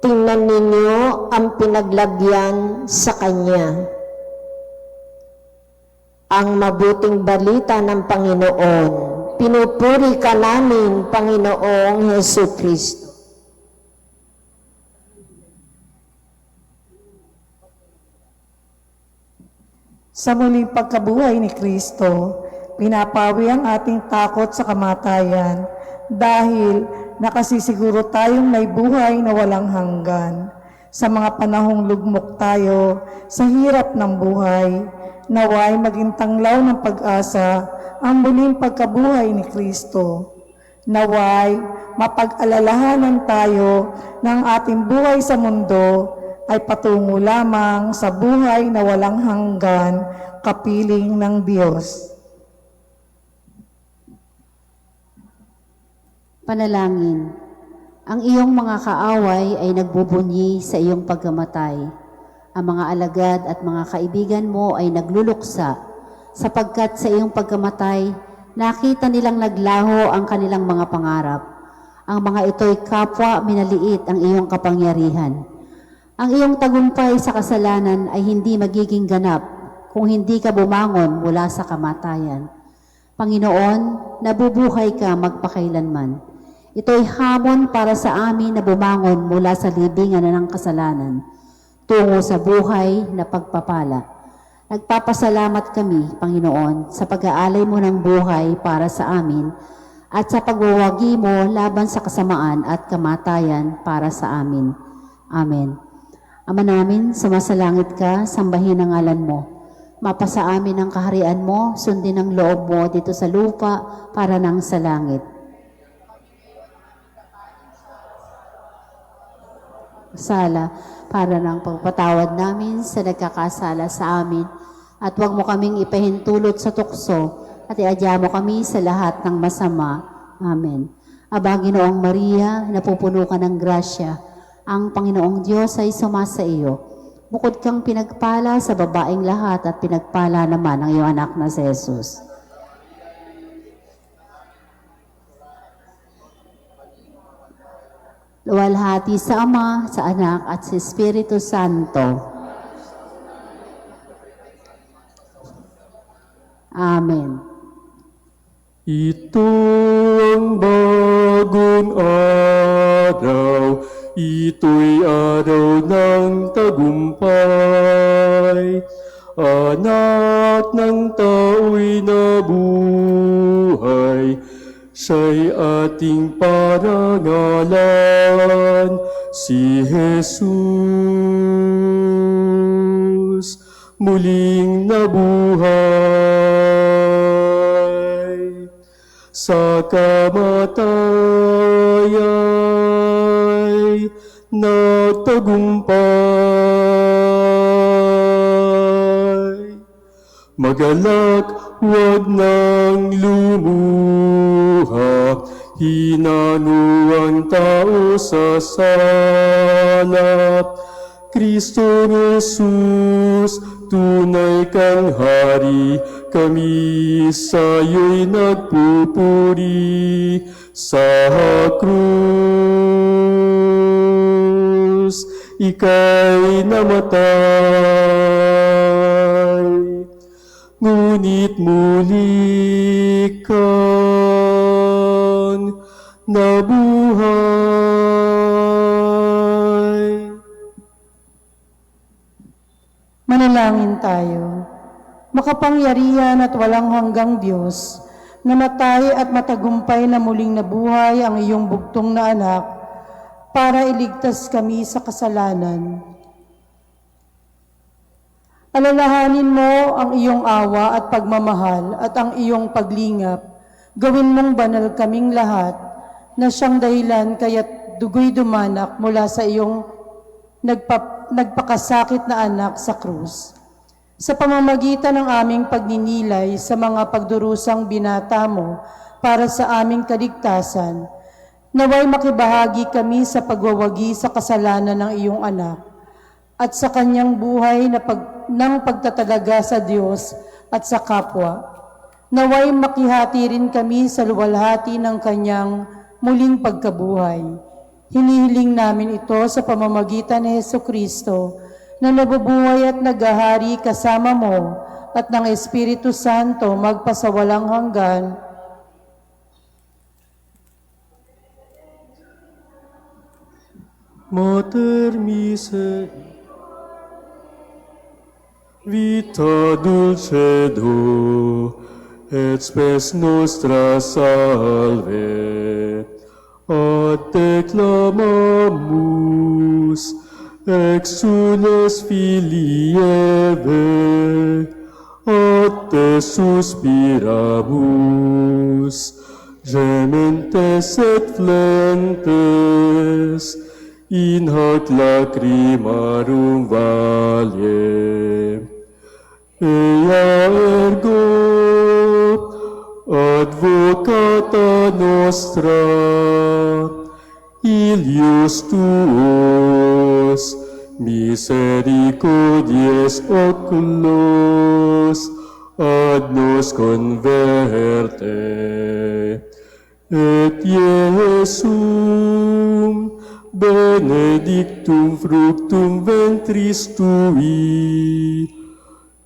tingnan ninyo ang pinaglagyan sa kanya." Ang mabuting balita ng Panginoon. Pinupuri ka namin, Panginoong Hesus Kristo. Sa muling pagkabuhay ni Kristo, pinapawi ang ating takot sa kamatayan dahil nakasisiguro tayong may buhay na walang hanggan. Sa mga panahong lugmok tayo sa hirap ng buhay, naway maging tanglaw ng pag-asa ang muling pagkabuhay ni Kristo. Naway mapag-alalahanan tayo ng ating buhay sa mundo ay patungo lamang sa buhay na walang hanggan, kapiling ng Diyos. Panalangin. Ang iyong mga kaaway ay nagbubunyi sa iyong pagkamatay. Ang mga alagad at mga kaibigan mo ay nagluluksa sapagkat sa iyong pagkamatay, nakita nilang naglaho ang kanilang mga pangarap. Ang mga ito'y kapwa minaliit ang iyong kapangyarihan. Ang iyong tagumpay sa kasalanan ay hindi magiging ganap kung hindi ka bumangon mula sa kamatayan. Panginoon, nabubuhay ka magpakailanman. Ito'y hamon para sa amin na bumangon mula sa libingan ng kasalanan tungo sa buhay na pagpapala. Nagpapasalamat kami, Panginoon, sa pag-aalay mo ng buhay para sa amin at sa pagwawagi mo laban sa kasamaan at kamatayan para sa amin. Amen. Ama namin, sumasalangit ka, sambahin ang ngalan mo. Mapasa amin ang kaharian mo, sundin ang loob mo dito sa lupa para nang sa langit. Sala para ng pagpatawad namin sa nagkakasala sa amin at huwag mo kaming ipahintulot sa tukso at iadya mo kami sa lahat ng masama. Amen. Aba, Ginoong Maria, napupuno ka ng grasya, ang Panginoong Diyos ay sumasa iyo. Bukod kang pinagpala sa babaeng lahat at pinagpala naman ang iyong anak na si Jesus. Luwalhati sa Ama, sa Anak, at sa Espiritu Santo. Amen. Ito ang bagong araw, ito'y araw ng tagumpay. Anak ng tao'y nabuhay, siya'y ating parangalan, si Jesus muling nabuhay. Sa kamatayay nagtagumpay. Magalak, huwag nang lumuha, hinano ang tao sa sala. Kristo Jesus, tunay kang hari, kami sa'yo'y nagpupuri. Sa krus, ika'y namatay, ngunit muli kang nabuhay. Manalangin Manalangin tayo. Makapangyarihan at walang hanggang Diyos, namatay at matagumpay na muling nabuhay ang iyong bugtong na anak para iligtas kami sa kasalanan. Alalahanin mo ang iyong awa at pagmamahal at ang iyong paglingap. Gawin mong banal kaming lahat na siyang dahilan kaya't dugoy dumanak mula sa iyong nagpakasakit na anak sa krus. Sa pamamagitan ng aming pagninilay sa mga pagdurusang binata mo para sa aming kaligtasan, naway makibahagi kami sa pagwawagi sa kasalanan ng iyong anak at sa kanyang buhay ng pagtatalaga sa Diyos at sa kapwa. Naway makihati rin kami sa luwalhati ng kanyang muling pagkabuhay. Hinihiling namin ito sa pamamagitan ni Hesukristo na nabubuhay at naghahari kasama mo at ng Espiritu Santo magpasawalang hanggan. Mater misericordiae, vita dulcedo, et spes nostra salve, ad te clamamus, exules filii Eve, ad te suspiramus, gementes et flentes, in hac lacrimarum valle. Ea ergo, advocata nostra, ilius tuos, misericordies oculos, ad nos converte. Et Iesum, benedictum fructum ventris tui,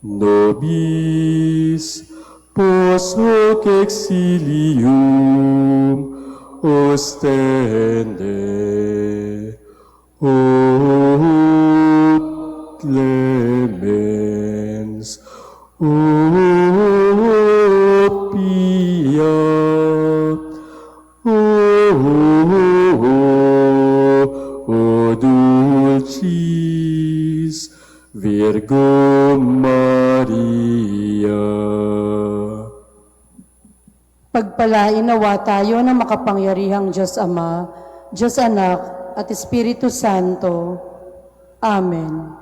nobis pos hoc exilium ostende. O clemens, o pia, o dulcis Virgo Maria. Pagpalain nawa tayo ng makapangyarihang Diyos Ama, Diyos Anak, at Espiritu Santo. Amen.